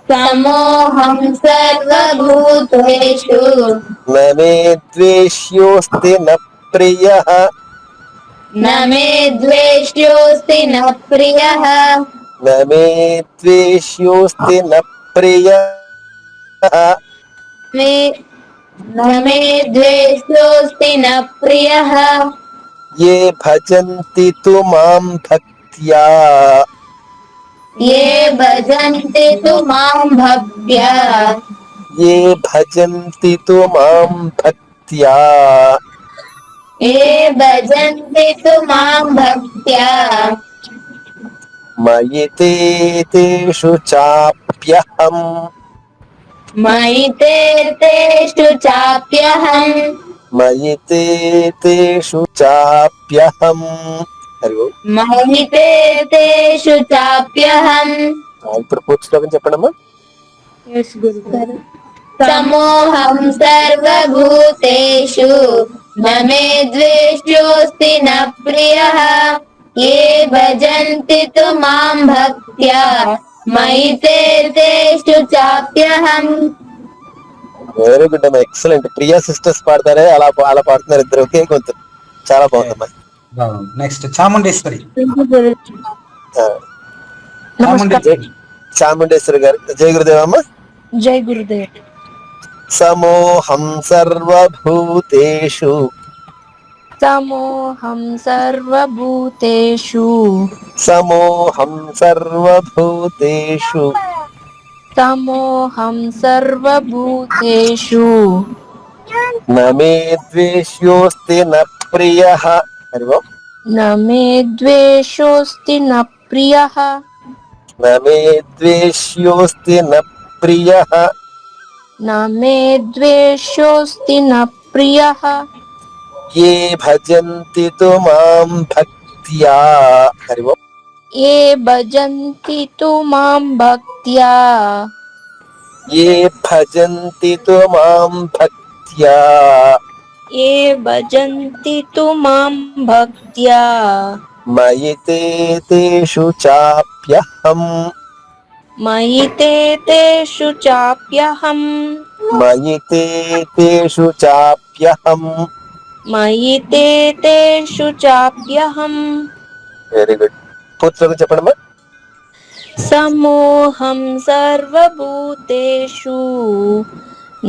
సమోహం సర్వభూతేషు న మే ద్వేష్యోస్తి న ప్రియః న మే ద్వేష్యోస్తి న ప్రియః న మే ద్వేష్యోస్తి న ప్రియః న మే ద్వేష్యోస్తి న ప్రియః ये भजन्ति तु मां भक्त्या ये భజन्ति तु మాం భక్త్యా ये भजन्ति तु मां भक्त्या ये భజन्ति तु మాం భక్త్యా मयि ते तेषु चाप्यहम् మయి తే తేషు చాప్యహం मयि ते तेषु चाप्यहम् హరి ఓం. మయి తే తేషు చాప్యహం ఇప్పుడు పూర్తి శ్లోకం చెప్పండమ్మా. సమోహం సర్వభూతేషు న మే ద్వేష్యోస్తి న ప్రియః ఏ భజन्ति तु మాం భక్త్యా మయి తే తేషు చాప్యహం. వెరీ గుడ్ అమ్మా, ఎక్సలెంట్. ప్రియా సిస్టర్స్ పాడతారే అలా అలా పాడుతున్నారు ఇద్దరు ఒకే గొంతు. చాలా బాగుందమ్మా. నెక్స్ట్ చాముండేశ్వరి. ఆ, చాముండేశ్వరి గారు. జై గురుదేవమ్మ. జై గురుదేవ్. సమోహం సర్వభూతేషు సమోహం సర్వభూతేషు సమోహం సర్వభూతేషు సమోహం సర్వభూతేషు న మే ద్వేష్యోస్తి న ప్రియః. హరి ఓం. న మే ద్వేషోస్తి న ప్రియః న మే ద్వేష్యోస్తి న ప్రియః న మే ద్వేషోస్తి న ప్రియః ये भजन्ति तु मां भक्त्या. हरि ओम. ఏ భజन्ति तु మాం భక్త్యా ये भजन्ति तु मां भक्त्या ఏ భజन्ति तु మాం భక్త్యా मयि ते तेषु चाप्यहम् మయి తే తేషు చాప్యహం मयि ते तेषు चाप्यहम्. మయి తే తేషు చాప్యహం. Very good. పూర్తి చెప్పండమ్మా. సమోహం సర్వభూతేషు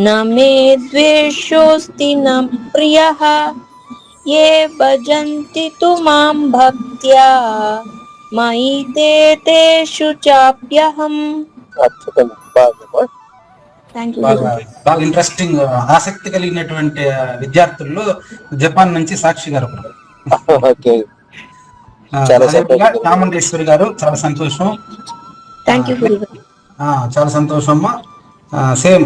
న మే ద్వేషోస్తి న ప్రియః ఏ భజन्ति तु మాం భక్త్యా మయి తే తేషు చాప్యహం. అద్భుతం. బాగుందమ్మా. Thank you. బాగా ఇంట్రెస్టింగ్, ఆసక్తి కలిగినటువంటి విద్యార్థుల్లో జపాన్ నుంచి సాక్షి గారు ఒకరు. ఓకే. చాలా సంతోషం. చాముండేశ్వరి గారు, చాలా సంతోషం. థ్యాంక్ యూ గురుగారు. చాలా సంతోషం అమ్మా. సేమ్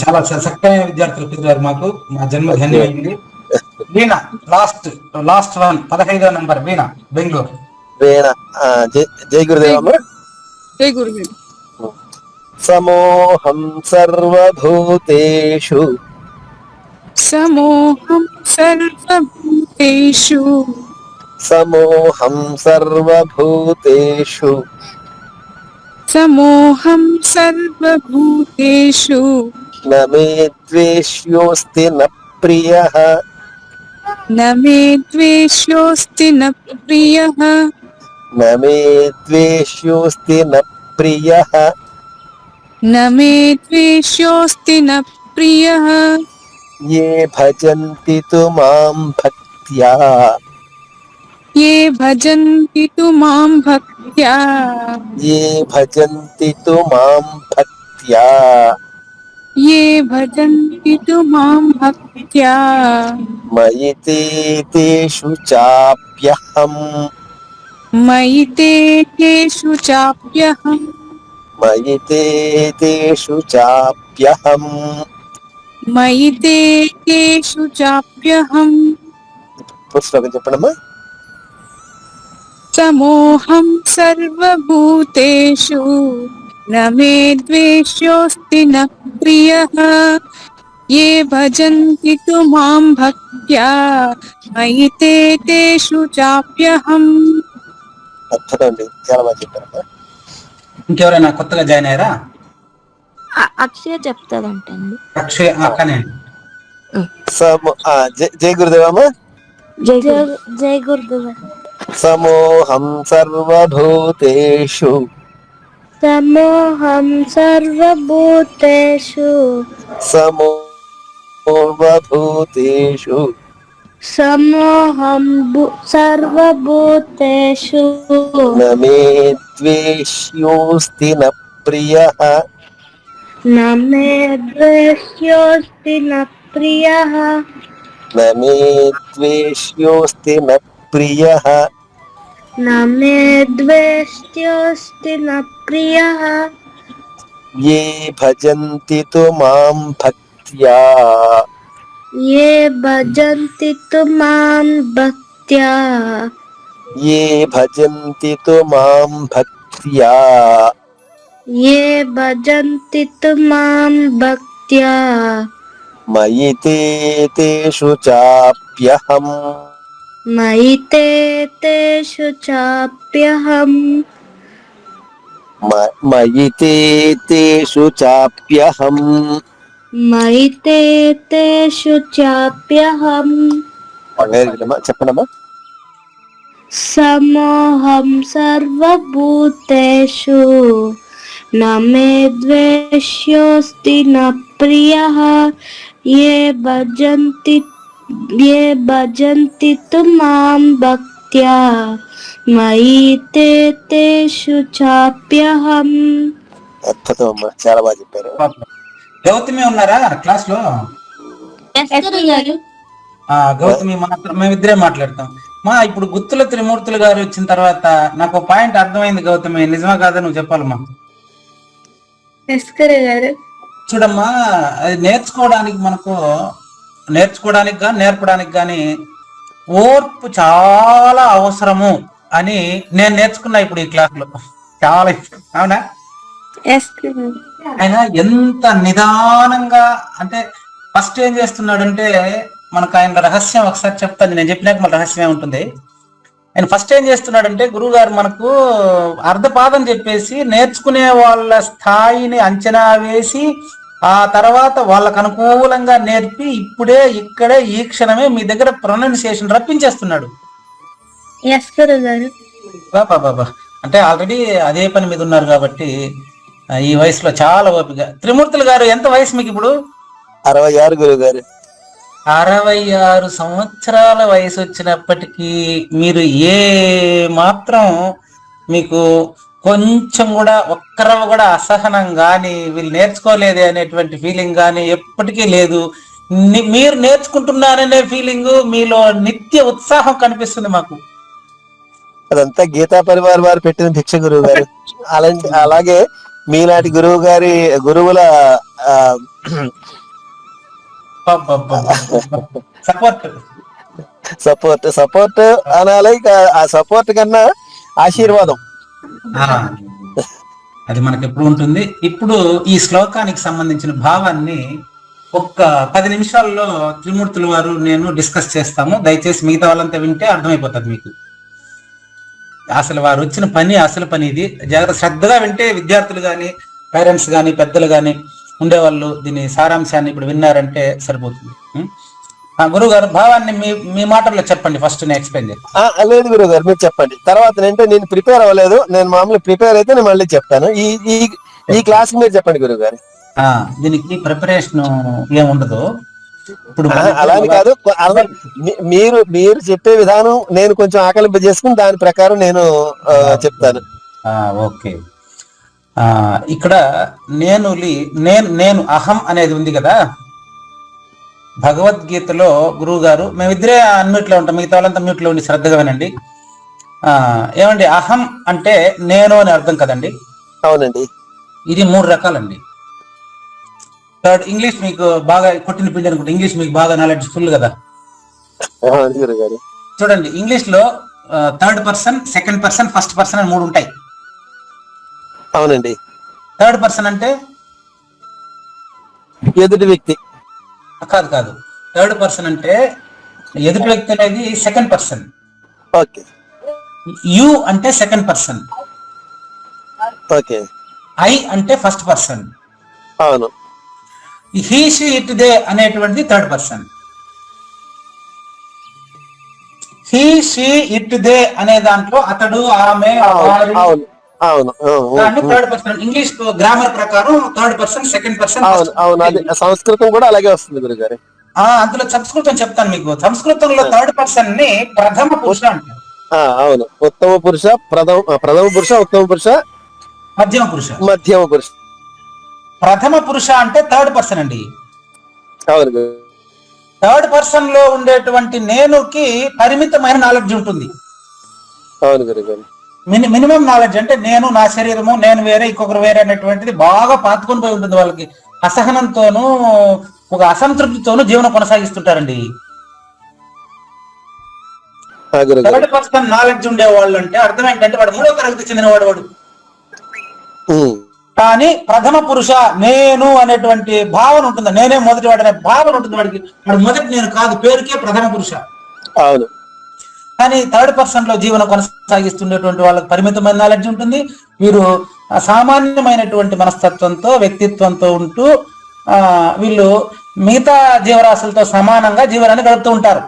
చాలా చక్కని విద్యార్థులు కుదిరారు మాకు. మా జన్మ ధన్యమైంది. వీణా లాస్ట్ 1 15వ నంబర్ వీణా, బెంగళూరు. వేణ. జై గురుదేవమ్మ. జై గురుదేవ్. సమోహం సర్వభూతేషు సమోహం సర్వభూతేషు సమోహం సర్వభూతేషు సమోహం సర్వభూతేషు న మే ద్వేష్యోస్తి న ప్రియః న మే ద్వేష్యోస్తి న ప్రియః న మే ద్వేష్యోస్తి న ప్రియః న మే ద్వేష్యోస్తి న ప్రియః ये भजन्ति तु मां भक्त्या ये भजन्ति तु मां भक्त्या ये भजन्ति तु मां भक्त्या ये भजन्ति तु मां भक्त्या मयि ते तेषु चाप्यहम् मयि ते तेषु चाप्यहम् मयि ते तेषु चाप्यहम् मयि ते तेषु चाप्यहम् పుస్తకం చెప్పండమ్మా. समोहं सर्वभूतेषु न मे द्वेष्योऽस्ति न प्रियः ये भजन्ति तु मां भक्त्या భక్త్యా మయితే తేషు చాప్యహం. అద్భుతం అండి, చాలా బాగా చెప్పారు. ఇంకెవరైనా కొత్తగా జాయిన్ అయ్యారా? అక్షయ చెప్తాదంటండి. అక్షయ్ అక్కనే. జై గురుదేవమ్మ. జై గురుదేవ. సమోహం సర్వభూతేషు సమోహం సర్వభూతేషు సమోభూతేషు సమోహం సర్వభూతేషు నమే ద్వేష్యోస్తి న ప్రియః నమే ద్వేష్యోస్తి న ప్రియః నమే ద్వేష్యోస్తి న ప్రియః నమే ద్వేష్యోస్తి న ప్రియః ఏ భజంతి తు మాం భక్త్యా ఏ భజంతి తు మాం భక్త్యా ఏ భజంతి తు మాం భక్త్యా ఏ భజంతి తు మాం భక్త్యా మయి తే తేషు చాప్యహం మయితే తేషు చాప్యహం మయి తే తేషు చాప్యహం మయితే తేషు చాప్యహం చెప్పండమ్మా. సమోహం సర్వభూతేషు నమే ద్వేష్యోస్తి న ప్రియః ఏ భజంతి తు మాం భక్త్యా మయితే తేషు చాప్యహం. అద్భుతం అమ్మా, చాలా బాగా చెప్పారు. గౌతమి ఉన్నారా క్లాస్ లో? గౌతమి మాత్రం మేమిద్దరే మాట్లాడతాం. ఇప్పుడు గుత్తుల త్రిమూర్తులు గారు వచ్చిన తర్వాత నాకు పాయింట్ అర్థమైంది గౌతమి, నిజమా కాదా నువ్వు చెప్పాలమ్మా. చూడమ్మా, అది నేర్చుకోవడానికి కానీ నేర్పడానికి కానీ ఓర్పు చాలా అవసరము అని నేను నేర్చుకున్నా ఇప్పుడు ఈ క్లాస్ లో. చాలా ఇష్టం, అవునా? ఆయన ఎంత నిదానంగా, అంటే ఫస్ట్ ఏం చేస్తున్నాడంటే మనకు ఆయన రహస్యం ఒకసారి చెప్తాను, నేను చెప్పినాక మన రహస్యమే ఉంటుంది. ఆయన ఫస్ట్ ఏం చేస్తున్నాడంటే గురువు గారు మనకు అర్ధపాదం చెప్పేసి నేర్చుకునే వాళ్ళ స్థాయిని అంచనా వేసి ఆ తర్వాత వాళ్ళకు అనుకూలంగా నేర్పి ఇప్పుడే ఇక్కడే ఈ క్షణమే మీ దగ్గర ప్రొనౌన్సియేషన్ రప్పించేస్తున్నాడు. బాబా అంటే ఆల్రెడీ అదే పని మీద ఉన్నారు కాబట్టి ఈ వయసులో చాలా ఓపిక. త్రిమూర్తులు గారు ఎంత వయసు మీకు ఇప్పుడు? 66 గురువు గారు. 66 సంవత్సరాల వయసు వచ్చినప్పటికీ మీరు ఏ మాత్రం మీకు కొంచెం కూడా ఒక్కరవ కూడా అసహనం కానీ వీళ్ళు నేర్చుకోలేదే అనేటువంటి ఫీలింగ్ కానీ ఎప్పటికీ లేదు. మీరు నేర్చుకుంటున్నారనే ఫీలింగ్ మీలో నిత్య ఉత్సాహం కనిపిస్తుంది మాకు. అదంతా గీతా పరివార్ వారు పెట్టిన భిక్ష గురువు గారు. అలాగే మీలాంటి గురువుల సపోర్ట్ అనాలి. ఆ సపోర్ట్ కన్నా ఆశీర్వాదం అది మనకి ఎప్పుడు ఉంటుంది. ఇప్పుడు ఈ శ్లోకానికి సంబంధించిన భావాన్ని ఒక్క 10 నిమిషాల్లో త్రిమూర్తుల వారు నేను డిస్కస్ చేస్తాము. దయచేసి మిగతా వాళ్ళంతా వింటే అర్థమైపోతుంది మీకు. అసలు వారు వచ్చిన పని అసలు పని ఇది. జాగ్రత్త శ్రద్ధగా వింటే విద్యార్థులు కానీ పేరెంట్స్ కానీ పెద్దలు కానీ ఉండేవాళ్ళు దీని సారాంశాన్ని ఇప్పుడు విన్నారంటే సరిపోతుంది. గురువు గారు భావాన్ని మీ మాటల్లో చెప్పండి. ఫస్ట్ నేను ఎక్స్ప్లెయిన్ చేస్తాను. లేదు గురువు గారు మీరు చెప్పండి. తర్వాత నేను ప్రిపేర్ అవ్వలేదు. నేను మామూలు ప్రిపేర్ అయితే నేను మళ్ళీ చెప్తాను. ఈ క్లాస్ మీరు చెప్పండి గురువు గారు. దీనికి ప్రిపరేషన్ ఏముండదు. ఇప్పుడు అలాని కాదు, మీరు చెప్పే విధానం నేను కొంచెం ఆకలింప చేసుకుని దాని ప్రకారం నేను చెప్తాను. ఓకే. ఇక్కడ నేను అహం అనేది ఉంది కదా భగవద్గీతలో. గురువు గారు మేమిద్దరే అన్మ్యూట్లో ఉంటాం, మిగతా వాళ్ళంతా మ్యూట్లో ఉండి శ్రద్ధగా వినండి. ఏమండి, అహం అంటే నేను అని అర్థం కదండి? అవునండి. ఇది 3 రకాలండి. ఇంగ్లీష్ మీకు బాగా కొట్టిన పిండి అనుకుంటే ఇంగ్లీష్ మీకు బాగా నాలెడ్జ్ ఫుల్ కదా. చూడండి, ఇంగ్లీష్ లో third person, second person, first person అని 3 ఉంటాయి. అవునండి. థర్డ్ పర్సన్ అంటే ఎదుటి వ్యక్తి. కాదు. థర్డ్ పర్సన్ అంటే ఎదుటి వ్యక్తి అనేది సెకండ్ పర్సన్, ఓకే యు అంటే సెకండ్ పర్సన్, ఓకే ఐ అంటే ఫస్ట్ పర్సన్, అవును హీ షీ ఇట్ దే అనేటువంటిది third person. He she it they అనే దాంట్లో అతడు, ఆమె, వారు అవును అవును థర్డ్ పర్సన్. ఇంగ్లీష్ గ్రామర్ ప్రకారం థర్డ్ పర్సన్, సెకండ్ పర్సన్. అవును అవును అది సంస్కృతం కూడా అలాగే వస్తుంది గురుగారు. అందులో సంస్కృతం చెప్తాను మీకు. సంస్కృతంలో థర్డ్ పర్సన్ ని ప్రథమ పురుష అంటారు. అవును, ఉత్తమ పురుష, ప్రథమ పురుష, ఉత్తమ పురుష, మధ్యమ పురుష. మధ్యమ పురుష. ప్రథమ పురుష అంటే థర్డ్ పర్సన్ అండి. అవును గురు. థర్డ్ పర్సన్ లో ఉండేటువంటి నేనుకి పరిమితమైన నాలెడ్జ్ ఉంటుంది. అవును గురుగారు. మినిమం నాలెడ్జ్ అంటే నేను, నా శరీరము, నేను వేరే, ఇంకొకరు వేరే అనేటువంటిది బాగా పాతుకొని పోయి ఉంటుంది. వాళ్ళకి అసహనంతోనూ ఒక అసంతృప్తితోనూ జీవనం కొనసాగిస్తుంటారండి. థర్డ్ పర్సన్ నాలెడ్జ్ ఉండేవాళ్ళు అంటే అర్థం ఏంటంటే వాడు 3వ తరగతి చెందినవాడు వాడు. కానీ ప్రథమ పురుష నేను అనేటువంటి భావన ఉంటుంది, నేనే మొదటి వాడు అనే భావన ఉంటుంది వాడికి. వాడు మొదటి నేను కాదు, పేరుకే ప్రథమ పురుష. అవును. కానీ థర్డ్ పర్సన్ లో జీవనం కొనసాగిస్తున్నటువంటి వాళ్ళకి పరిమితమైన నాలెడ్జ్ ఉంటుంది. వీరు సామాన్యమైనటువంటి మనస్తత్వంతో, వ్యక్తిత్వంతో ఉంటూ వీళ్ళు మిగతా జీవరాశులతో సమానంగా జీవనాన్ని గడుపుతూ ఉంటారు.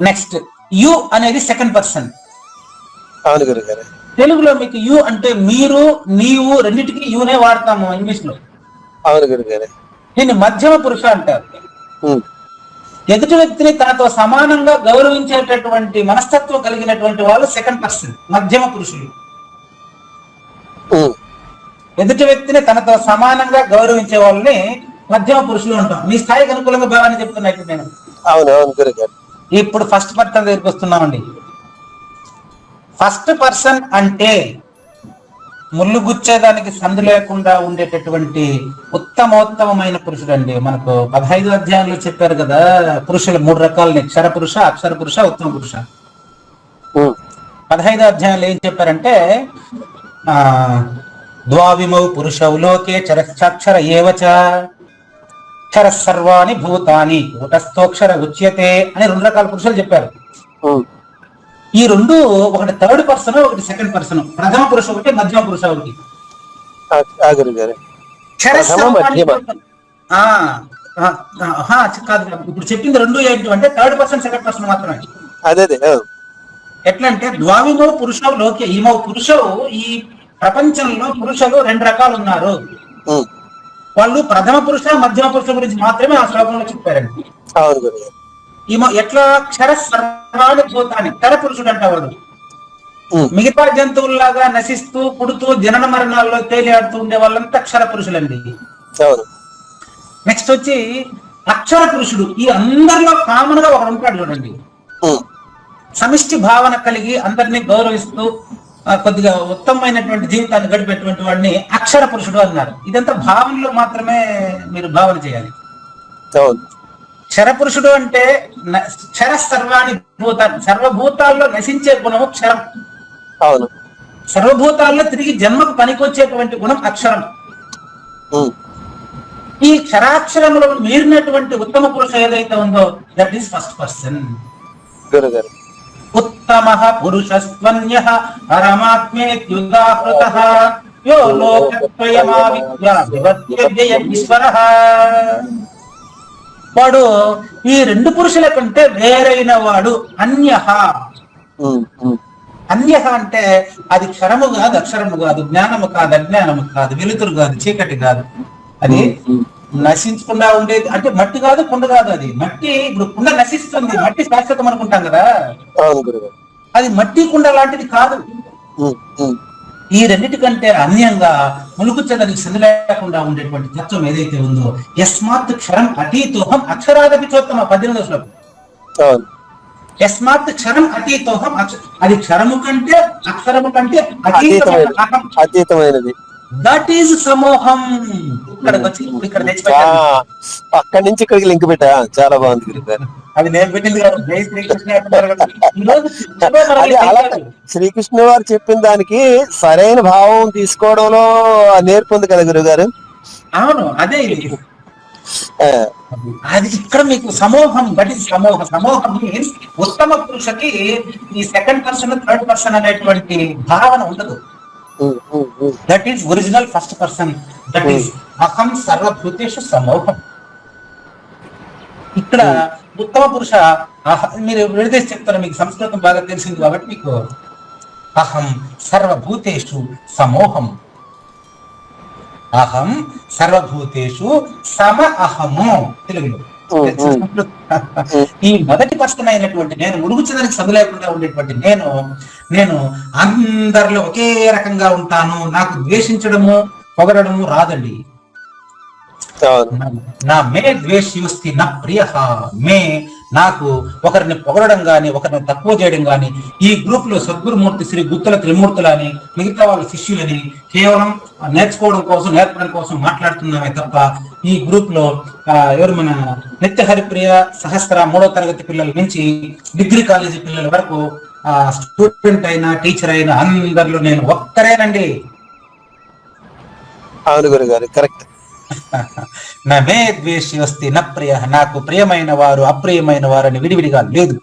నెక్స్ట్ యు అనేది సెకండ్ పర్సన్. అవును గురుగారు. తెలుగులో మీకు యు అంటే మీరు, నీవు రెండింటికి యునే వాడతాము ఇంగ్లీష్ లో. అవును గురుగారు. దీన్ని మధ్యమ పురుష అంటారు. ఎదుటి వ్యక్తిని తనతో సమానంగా గౌరవించేటటువంటి మనస్తత్వం కలిగినటువంటి వాళ్ళు సెకండ్ పర్సన్, మధ్యమ పురుషులు. ఎదుటి వ్యక్తిని తనతో సమానంగా గౌరవించే వాళ్ళని మధ్యమ పురుషులు అంటాం. మీ స్థాయికి అనుకూలంగా భావాన్ని చెప్తున్నట్టు నేను. అవును అవును గురుగారు. ఇప్పుడు ఫస్ట్ పర్సన్ దగ్గరికి వస్తున్నామండి. ఫస్ట్ పర్సన్ అంటే ముళ్ళు గుచ్చేదానికి సందు లేకుండా ఉండేటటువంటి ఉత్తమోత్తమైన పురుషుడు అండి. మనకు 15 అధ్యాయంలో చెప్పారు కదా పురుషులు 3 రకాలని, క్షర పురుష, అక్షర పురుష, ఉత్తమ పురుష. 15 అధ్యాయంలో ఏం చెప్పారంటే ద్వావిమౌ పురుషౌ లోకే చరక్షర ఏవచ క్షర సర్వాణి భూతాని కూటస్థోక్షర ఉచ్యతే అని 2 రకాల పురుషులు చెప్పారు. ఈ రెండు, ఒకటి థర్డ్ పర్సన్, ఒకటి సెకండ్ పర్సన్. ప్రథమ పురుష ఒకటి, మధ్యమ పురుష ఒకటి. కాదు, ఇప్పుడు చెప్పింది 2 ఏంటి అంటే థర్డ్ పర్సన్, సెకండ్ పర్సన్ మాత్రమే. అదే ఎట్లా అంటే ద్వావిమో పురుషవు లోకే, ఈమో పురుషవు, ఈ ప్రపంచంలో పురుషులు 2 రకాలు ఉన్నారు. వాళ్ళు ప్రథమ పురుష, మధ్యమ పురుష గురించి మాత్రమే ఆ శ్లోకంలో చెప్పారండి. ఈమె ఎట్లా క్షర సర్వాణి భూతాన్ని, క్షర పురుషుడు అంటవాడు. మిగతా జంతువుల్లాగా నశిస్తూ పుడుతూ జనన మరణాల్లో తేలియాడుతూ ఉండే వాళ్ళంతా అక్షర పురుషులండి. నెక్స్ట్ వచ్చి అక్షర పురుషుడు. ఈ అందరిలో కామన్ గా ఒకడు ఉంటాడు చూడండి, సమిష్టి భావన కలిగి అందరినీ గౌరవిస్తూ కొద్దిగా ఉత్తమమైనటువంటి జీవితాన్ని గడిపేటువంటి వాడిని అక్షర పురుషుడు అన్నారు. ఇదంతా భావనలో మాత్రమే మీరు భావన చేయాలి. క్షరపురుషుడు అంటే క్షర సర్వాణి భూతాలు, సర్వభూతాల్లో నశించే గుణము క్షరం. అవును. సర్వభూతాల్లో తిరిగి జన్మకు పనికొచ్చేటువంటి గుణం అక్షరం. ఈ క్షరాక్షరములో మీరినటువంటి ఉత్తమ పురుష ఏదైతే ఉందో దట్ ఈస్ ఫస్ట్ పర్సన్. ఉత్తమః పురుషస్త్వన్యః పరమాత్మేత్యుదాహృతః యో లోకత్రయమావిద్య వివర్త్యవ్యయ ఈశ్వరః. వాడు ఈ 2 పురుషుల కంటే వేరైన వాడు. అన్యః, అన్యః అంటే అది క్షరము కాదు, అక్షరము కాదు, జ్ఞానము కాదు, అజ్ఞానము కాదు, వెలుతురు కాదు, చీకటి కాదు. అది నశించకుండా ఉండేది. అంటే మట్టి కాదు, కుండ కాదు. అది మట్టి, ఇప్పుడు కుండ నశిస్తుంది, మట్టి శాశ్వతం అనుకుంటాం కదా, అది మట్టి కుండ లాంటిది కాదు. ఈ రెండింటికంటే అన్యంగా ములుగుచ్చడానికి సందు లేకుండా ఉండేటువంటి తత్వం ఏదైతే ఉందో యస్మాత్ క్షరం అతీతోహం అక్షరాదపి చోత్తమ 18వ శ్లోకం. యస్మాత్ క్షరం అతీతోహం, అది క్షరము కంటే అక్షరము కంటే అతీతమైనది. దట్ ఈజ్ సమూహం. ఇక్కడికి వచ్చి ఇక్కడ తెచ్చిపెట్టాను. అక్కడి నుంచి ఇక్కడికి లింక్ పెట్టా. చాలా బాగుంది గురుగారు. అది నేను పెట్టింది కాదు. శ్రీకృష్ణ వారు చెప్పిన దానికి సరైన భావం తీసుకోవడంలో నేర్పు ఉంది కదా గురుగారు. అవును, అదే ఇది. అది ఇక్కడ మీకు సమూహం, దట్ ఈస్ సమూహం. సమూహం మీన్స్ ఉత్తమ పురుషకి ఈ సెకండ్ పర్సన్ థర్డ్ పర్సన్ అనేటువంటి భావన ఉండదు. That is original first person, that is అహం సర్వభూతేషు సమూహం. ఇక్కడ ఉత్తమ పురుష మీరు విడదీసి చెప్తారు, మీకు సంస్కృతం బాగా తెలిసింది కాబట్టి మీకు అహం సర్వభూతేషు సమూహం, అహం సర్వభూతేషు సమ అహము తెలుగులో. ఈ మొదటి పర్సన్ అయినటువంటి నేను, మురుగుచదానికి సందు లేకుండా ఉండేటువంటి నేను అందరిలో ఒకే రకంగా ఉంటాను. నాకు ద్వేషించడము పొగడము రాదండి. నా మే ద్వేష్యోస్తి నా ప్రియ, మే నాకు ఒకరిని పొగడడం గాని ఒకరిని తక్కువ చేయడం గాని. ఈ గ్రూప్ లో సద్గురుమూర్తి శ్రీ గుత్తుల త్రిమూర్తులు అని, మిగతా వాళ్ళ శిష్యులని కేవలం నేర్చుకోవడం కోసం, నేర్పడం కోసం మాట్లాడుతున్నామే తప్ప ఈ గ్రూప్ లో ఎవరు మన నిత్య హరిప్రియ సహస్ర 3వ తరగతి పిల్లల నుంచి డిగ్రీ కాలేజీ పిల్లల వరకు స్టూడెంట్ అయినా టీచర్ అయినా అందరిలో నేను ఒక్కరేనండి. అవును గురుగారు, కరెక్ట్. నమే ద్వేషి వస్తే న ప్రియ, నాకు ప్రియమైన వారు అప్రియమైన వారు అని విడివిడిగా లేదు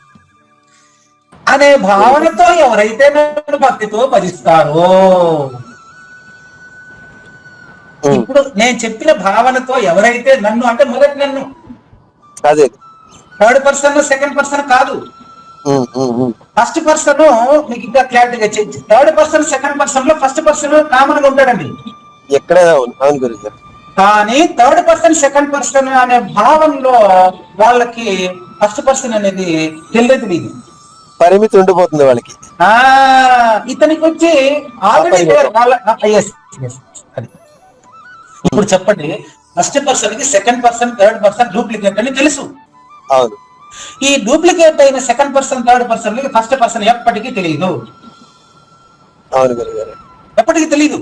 అనే భావనతో ఎవరైతే నన్ను భక్తితో భజిస్తారో, ఇప్పుడు నేను చెప్పిన భావనతో ఎవరైతే నన్ను, అంటే మొదటి నన్ను, అదే థర్డ్ పర్సన్ సెకండ్ పర్సన్ కాదు, ఫస్ట్ పర్సన్. మీకు ఇంకా క్లారిటీగా థర్డ్ పర్సన్ సెకండ్ పర్సన్ లో ఫస్ట్ పర్సన్ కామన్ గా ఉంటాడండి ఎక్కడైనా. అవును గురుగారు. కానీ థర్డ్ పర్సన్ సెకండ్ పర్సన్ అనే భావనలో వాళ్ళకి ఫస్ట్ పర్సన్ అనేది తెలియదు, పరిమితి ఉండిపోతుంది వాళ్ళకి. ఇతనికి వచ్చి ఆల్రెడీ అది. ఇప్పుడు చెప్పండి, ఫస్ట్ పర్సన్ కి second person third person duplicate అని తెలుసు. అవును. ఈ డూప్లికేట్ అయిన second person third person first person ఎప్పటికీ తెలియదు. అవును గురుగారు, ఎప్పటికీ తెలియదు.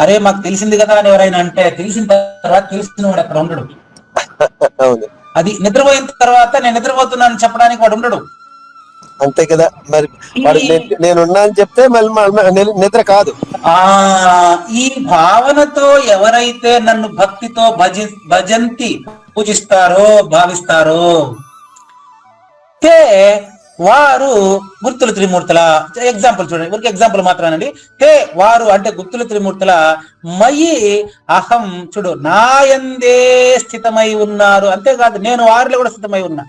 అరే మాకు తెలిసింది కదా అని ఎవరైనా అంటే, తెలిసిన తర్వాత తెలిసిన వాడు అక్కడ ఉండడు. అది నిద్రపోయిన తర్వాత నేను నిద్రపోతున్నాను చెప్పడానికి వాడు ఉండడు. అంతే కదా మరి. నేనున్నా అని చెప్తే మళ్ళీ నిద్ర కాదు. ఈ భావనతో ఎవరైతే నన్ను భక్తితో భజంతి పూజిస్తారో భావిస్తారో వారు గుర్తుల త్రిమూర్తుల. ఎగ్జాంపుల్ చూడండి, ఊరికి ఎగ్జాంపుల్ మాత్రమేనండి. వారు అంటే గుర్తుల త్రిమూర్తుల మయి అహం, చూడు నాయందే స్థితమై ఉన్నారు. అంతేకాదు నేను వారిలో కూడా స్థితమై ఉన్నా.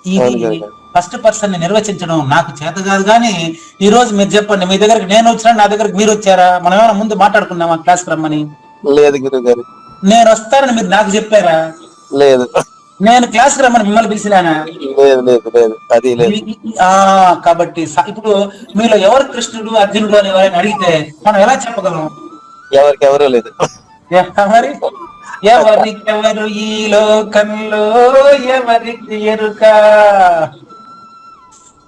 ఇది ఫస్ట్ పర్సన్ ని నిర్వచించడం నాకు చేత కాదు. కానీ ఈ రోజు మీరు చెప్పండి, మీ దగ్గరికి నేను వచ్చినా నా దగ్గరికి మీరు వచ్చారా? మనం ఏమైనా ముందు మాట్లాడుకున్నామా క్లాస్ రమ్మని? లేదు గురుగారు. నేను వస్తానని మీరు నాకు చెప్పారా? లేదు. నేను క్లాస్ రమ్మని మిమ్మల్ని పిలిచినానా? లేదు లేదు లేదు, అది లేదు. కాబట్టి ఇప్పుడు మీలో ఎవరు కృష్ణుడు అర్జునుడు అని ఎవరైనా అడిగితే మనం ఎలా చెప్పగలం? ఎవరికెవరూ లేదు. మరి ఎవరికెవరు ఈ లోకంలో ఎవరికి ఎరుక?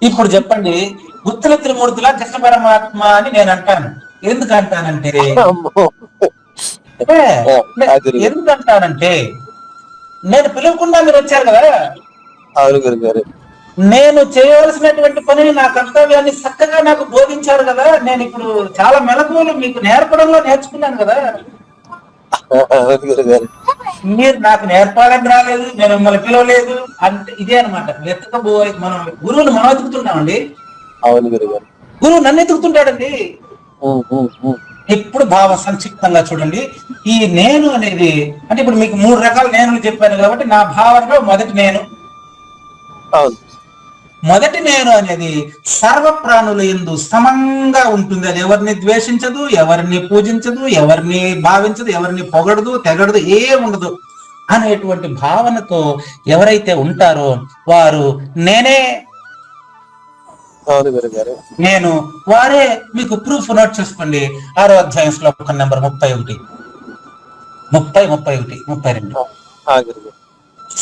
ఇప్పుడు చెప్పండి, గుత్తుల త్రిమూర్తుల కృష్ణ పరమాత్మ అని నేను అంటాను. ఎందుకు అంటానంటే నేను పిలవకుండా మీరు వచ్చారు కదా. అవును గురుగారు. నేను చేయవలసినటువంటి పనిని, నా కర్తవ్యాన్ని చక్కగా నాకు బోధించారు కదా. నేను ఇప్పుడు చాలా మెలకువలు మీకు నేర్పడంలో నేర్చుకున్నాను కదా. మీరు నాకు నేర్పాలని రాలేదు, నేను మిమ్మల్ని పిలవలేదు అంటే ఇదే అనమాట. వెతకబోయే మనం గురువుని మనం ఎతుకుతున్నామండి. అవును గురుగారు. గురువు నన్ను ఎతుకుతుంటాడండి. ఇప్పుడు భావ సంక్షిప్తంగా చూడండి. ఈ నేను అనేది అంటే ఇప్పుడు మీకు 3 రకాల నేను చెప్పాను కాబట్టి నా భావనలో మొదటి నేను అనేది సర్వ ప్రాణుల యందు సమంగా ఉంటుంది. అది ఎవరిని ద్వేషించదు, ఎవరిని పూజించదు, ఎవరిని భావించదు, ఎవరిని పొగడదు, తెగడదు, ఏముండదు అనేటువంటి భావనతో ఎవరైతే ఉంటారో వారు నేనే. నేను వారే. మీకు ప్రూఫ్ నోట్ చేసుకోండి. 6వ అధ్యాయం శ్లోకం నెంబర్ 31, 32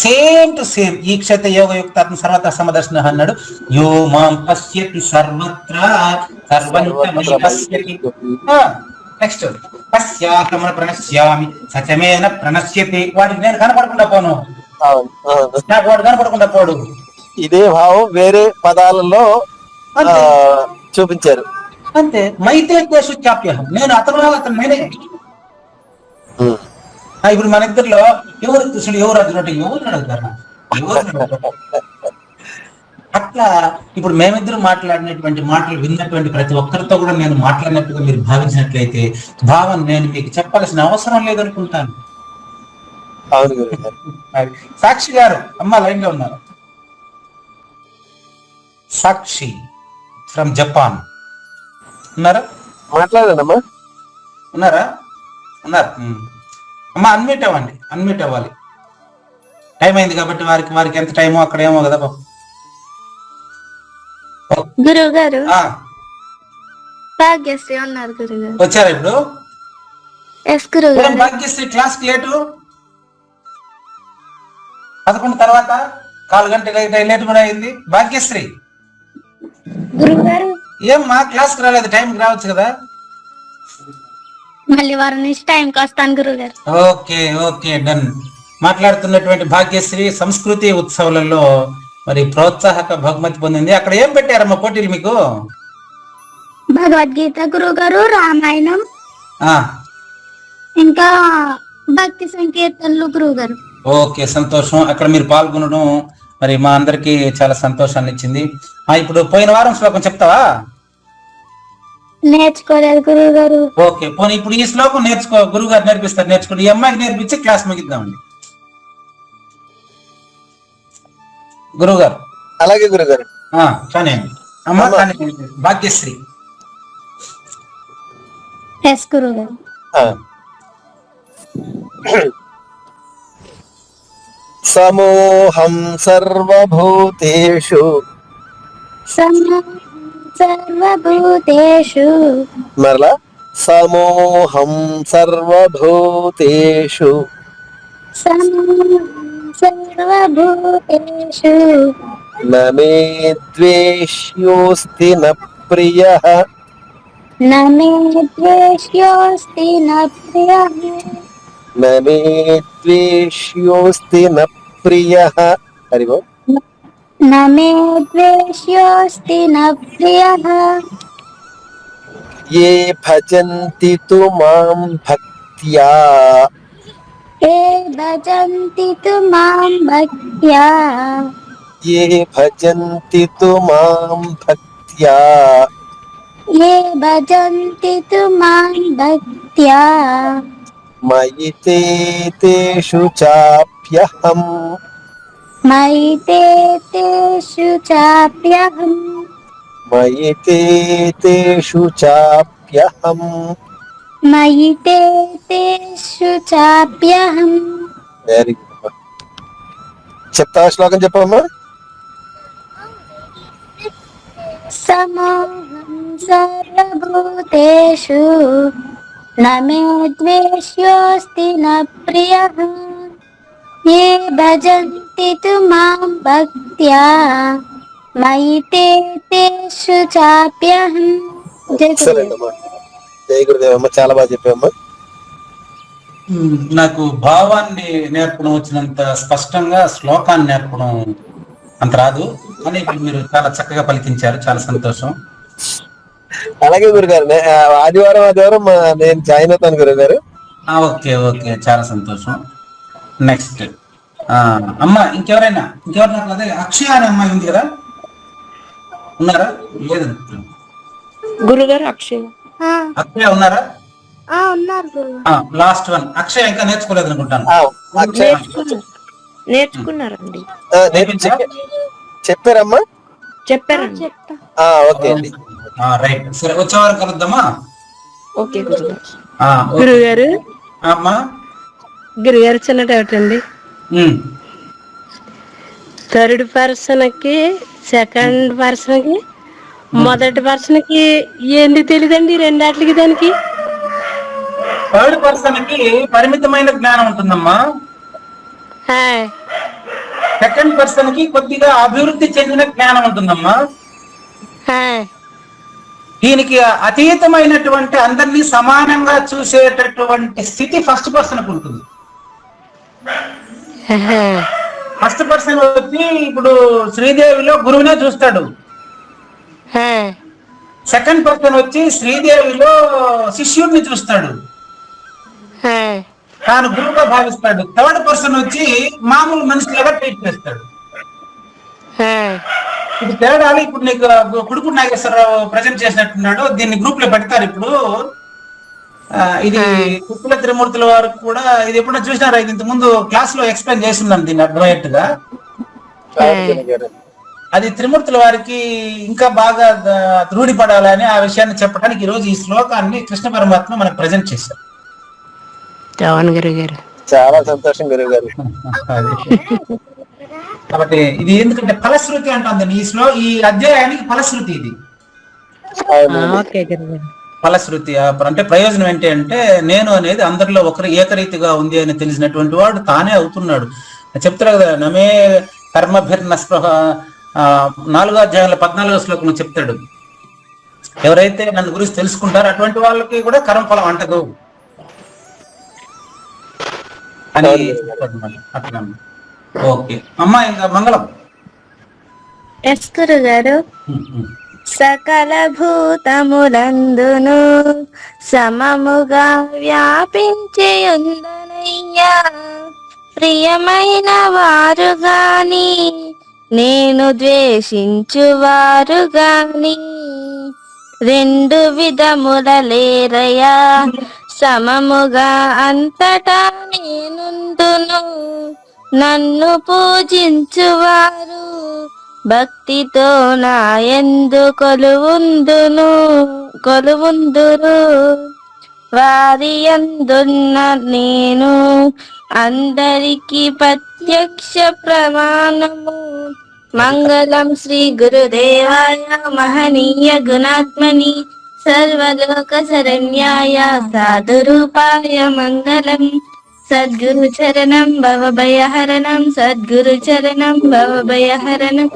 సేమ్ టు సేమ్. ఈ క్షేత్ర యోగ యుక్తాత్మ సర్వత్ర సమదర్శన అన్నాడు. యో మాం పశ్యతి సర్వత్ర సర్వంతమై పశ్యతి. నెక్స్ట్ పశ్యాహమ ప్రణశ్యామి సచమేన ప్రణశ్యతి. వాడికి నేను కనపడకుండా పోను, నాకు వాడు కనపడకుండా పోడు. ఇదే భావం వేరే పదాలలో చూపించారు. అంతే. మైతే దేశు చాప్యహం, నేను అతను నేనే. ఇప్పుడు మన ఇద్దరిలో ఎవరు కృష్ణుడు ఎవరు అర్జునుడు ఎవరు అడుగుతారు అట్లా ఇప్పుడు మేమిద్దరు మాట్లాడినటువంటి మాటలు విన్నటువంటి ప్రతి ఒక్కరితో కూడా నేను మాట్లాడినట్టుగా మీరు భావించినట్లయితే భావం నేను మీకు చెప్పాల్సిన అవసరం లేదనుకుంటాను. అవును గురుగారు. సాక్షి గారు అమ్మ లైన్ లో ఉన్నారు. సాక్షి ఫ్రమ్ జపాన్ ఉన్నారా? మాట్లాడండమ్మా. ఉన్నారా? ఉన్నారు. అమ్మ అన్మ్యూట్ అవ్వండి, అన్మ్యూట్ అవ్వాలి. టైం అయింది కాబట్టి వారికి ఎంత టైమో అక్కడ ఏమో కదా పాపం. గురువు గారు ఆ, భాగ్యశ్రీ ఉన్నారు గురువు గారు. వచ్చారా ఇప్పుడు? ఎస్ గురువు గారు. భాగ్యశ్రీ క్లాస్ కి లేటు 11 తర్వాత 4 గంటల లేట్ కూడా అయింది. భాగ్యశ్రీ గురువు గారు ఏమ్మా క్లాస్ కి రాలేదు? టైంకి రావచ్చు కదా. మళ్ళీ వారం నుంచి టైంకి వస్తాను గురువు గారు. Okay okay done. మాట్లాడుతున్నటువంటి భాగ్యశ్రీ సంస్కృతి ఉత్సవాలలో మరి ప్రోత్సాహక బహుమతి పొందింది. అక్కడ ఏం పెట్టారమ్మా పోటీలు మీకు? భగవద్గీత గురువు గారు, రామాయణం, ఆ ఇంకా భక్తి సంకీర్తనలు గురువు గారు. ఓకే సంతోషం. అక్కడ మీరు పాల్గొనడం మరి మా అందరికి చాలా సంతోషాన్ని ఇచ్చింది. ఇప్పుడు పోయిన వారం శ్లోకం చెప్తావా? నేర్చుకోలేదు గురువు గారు. ఓకే పోనీ ఇప్పుడు ఈ శ్లోకం నేర్చుకో, గురువు గారు నేర్పిస్తారు. నేర్చుకోండి. ఈ అమ్మాయికి నేర్పించి క్లాస్ ముగిద్దామండి. గురువు గారు అలాగే గురుగారు. కానీ అమ్మ కానీ భాగ్యశ్రీ. ఎస్ గురువు గారు. సమోహం సర్వభూతేషు సర్వభూతేషు మరలా సమోహం సర్వభూతేషు సర్వభూతేషు నమే ద్వేష్యోస్తి న ప్రియః నమే ద్వేష్యోస్తి న ప్రియః నమే ద్వేష్యోస్తి న ప్రియః. హరి ఓం. నమే ద్వేష్యోస్తి న ప్రియః ఏ భజంతి తు మాం భక్త్యా ఏ భజంతి తు మాం భక్త్యా ఏ భజంతి తు మాం భక్త్యా ఏ భజంతి తు మాం భక్త్యా మయి తే తేషు చాప్యహం మయి తే తేషు చాప్యహం మయి తే తేషు చాప్యహం. మయి తే తేషు చాప్యహం. Very good. చెప్తావా శ్లోకం చెప్పమ్మా? సమోహం సర్వభూతేషు న మే ద్వేష్యోస్తి న ప్రియః ఏ భజంతి తు మాం భక్త్యా మయి తే తేషు చాప్యహం. జై ఎక్సలెంట్ గురుదేవ్. అమ్మా. జై గురుదేవ్ అమ్మ, చాలా బాగా చెప్పామ్మా. నాకు భావాన్ని నేర్పడం వచ్చినంత స్పష్టంగా శ్లోకాన్ని నేర్పడం అంత రాదు, కానీ ఇప్పుడు మీరు చాలా చక్కగా పలికించారు. చాలా సంతోషం. అలాగే గురుగారు. ఆదివారం నేను జాయిన్ అవుతాను గురుగారు. ఓకే ఓకే చాలా సంతోషం. నెక్స్ట్ అమ్మ ఇంకెవరైనా అదే అక్షయ అనే అమ్మాయి ఉంది కదా, ఉన్నారా? లేదు గురుగారు అక్షయ్. అక్షయ ఉన్నారా? ఉన్నారు గురువు. లాస్ట్ వన్ అక్షయ ఇంకా నేర్చుకోలేదు అనుకుంటాను. నేర్చుకున్నారండి. చెప్పారమ్మా? చెప్పారండి. ఓకే అండి. రైట్ సరే, వచ్చేవారు కలుద్దామా? ఓకే గురుగారు. ఓకే. గురుగారు అమ్మా గురుగారు చిన్న డౌట్ అండి. థర్డ్ పర్సన్ కి సెకండ్ పర్సన్ కి మొదటి పర్సన్ కి ఏంది తెలియదండి రెండాట్లకి దానికి? థర్డ్ పర్సన్ కి పరిమితమైన జ్ఞానం ఉంటుందమ్మా. సెకండ్ పర్సన్ కి కొద్దిగా అభివృద్ధి చెందిన జ్ఞానం ఉంటుందమ్మా. దీనికి అతీతమైనటువంటి అందరినీ సమానంగా చూసేటటువంటి స్థితి ఫస్ట్ పర్సన్ కు ఉంటుంది. ఫస్ట్ పర్సన్ వచ్చి ఇప్పుడు శ్రీదేవిలో గురువునే చూస్తాడు. సెకండ్ పర్సన్ వచ్చి శ్రీదేవిలో శిష్యుడిని చూస్తాడు. తాను గురువుగా భావిస్తాడు. థర్డ్ పర్సన్ వచ్చి మామూలు మనిషిలాగా ట్రీట్ చేస్తాడు. ఇప్పుడు తేడాలు ఇప్పుడు నీకు కుడుకుడు నాగేశ్వరరావు ప్రజెంట్ చేసినట్టున్నాడు, దీన్ని గ్రూప్ లో పెడతారు ఇప్పుడు. ఇది కుక్కుల త్రిమూర్తుల వారు కూడా ఇది ఎప్పుడైనా చూసినారా? ఇది ఇంత ముందు క్లాస్ లో ఎక్స్ప్లెయిన్ చేస్తున్నాను దీన్ని అర్థమయ్యేట్టుగా. అది త్రిమూర్తుల వారికి ఇంకా బాగా రూఢిపడాలని ఆ విషయాన్ని చెప్పడానికి ఈ రోజు ఈ శ్లోకాన్ని కృష్ణ పరమాత్మ మనకు ప్రజెంట్ చేశారు. చాలా సంతోషం గురువు గారు. కాబట్టి ఇది ఎందుకంటే ఫలశ్రుతి అంటుంది ఈ అధ్యాయానికి ఫలశ్రుతి. ఇది ఫలశ్రుతి అంటే ప్రయోజనం ఏంటి అంటే నేను అనేది అందరిలో ఒకరు ఏకరీతిగా ఉంది అని తెలిసినటువంటి వాడు తానే అవుతున్నాడు. చెప్తారు కదా, నమే కర్మభిర్న స్పృహ 4వ అధ్యాయంలో 14వ శ్లోకం చెప్తాడు, ఎవరైతే నన్ను గురించి తెలుసుకుంటారో అటువంటి వాళ్ళకి కూడా కర్మఫలం అంటదు అని అట్లా. ఓకే అమ్మా, ఇంకా మంగళం. ఎస్ గురుగారు. సకల భూతములందును సమముగా వ్యాపించేయుందనయ్యా, ప్రియమైన వారు గాని నేను ద్వేషించువారు గాని రెండు విధముల లేరయా, సమముగా అంతటా నేనుందును. నన్ను పూజించువారు భక్తితో నాయందు కొలువుందురు. వారి యందున్న నేను అందరికి ప్రత్యక్ష ప్రమాణము. మంగళం శ్రీ గురుదేవాయ మహనీయ గుణాత్మని సర్వలోక శరణ్యాయ సాధురూపాయ మంగళం. సద్గురు చరణం భవభయహరణం, సద్గురు చరణం భవభయహరణం.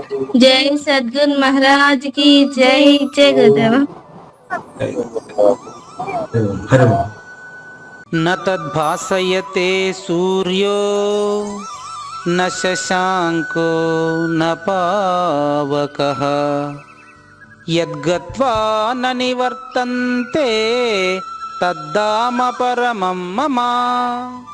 జై సద్గురు మహారాజ్ కి జై. జై గురుదేవ. న తద్భాసయతే సూర్యో న శశాంకో న పావకః యద్గత్వా న నివర్తంతే తద్ధామ పరమం మమ.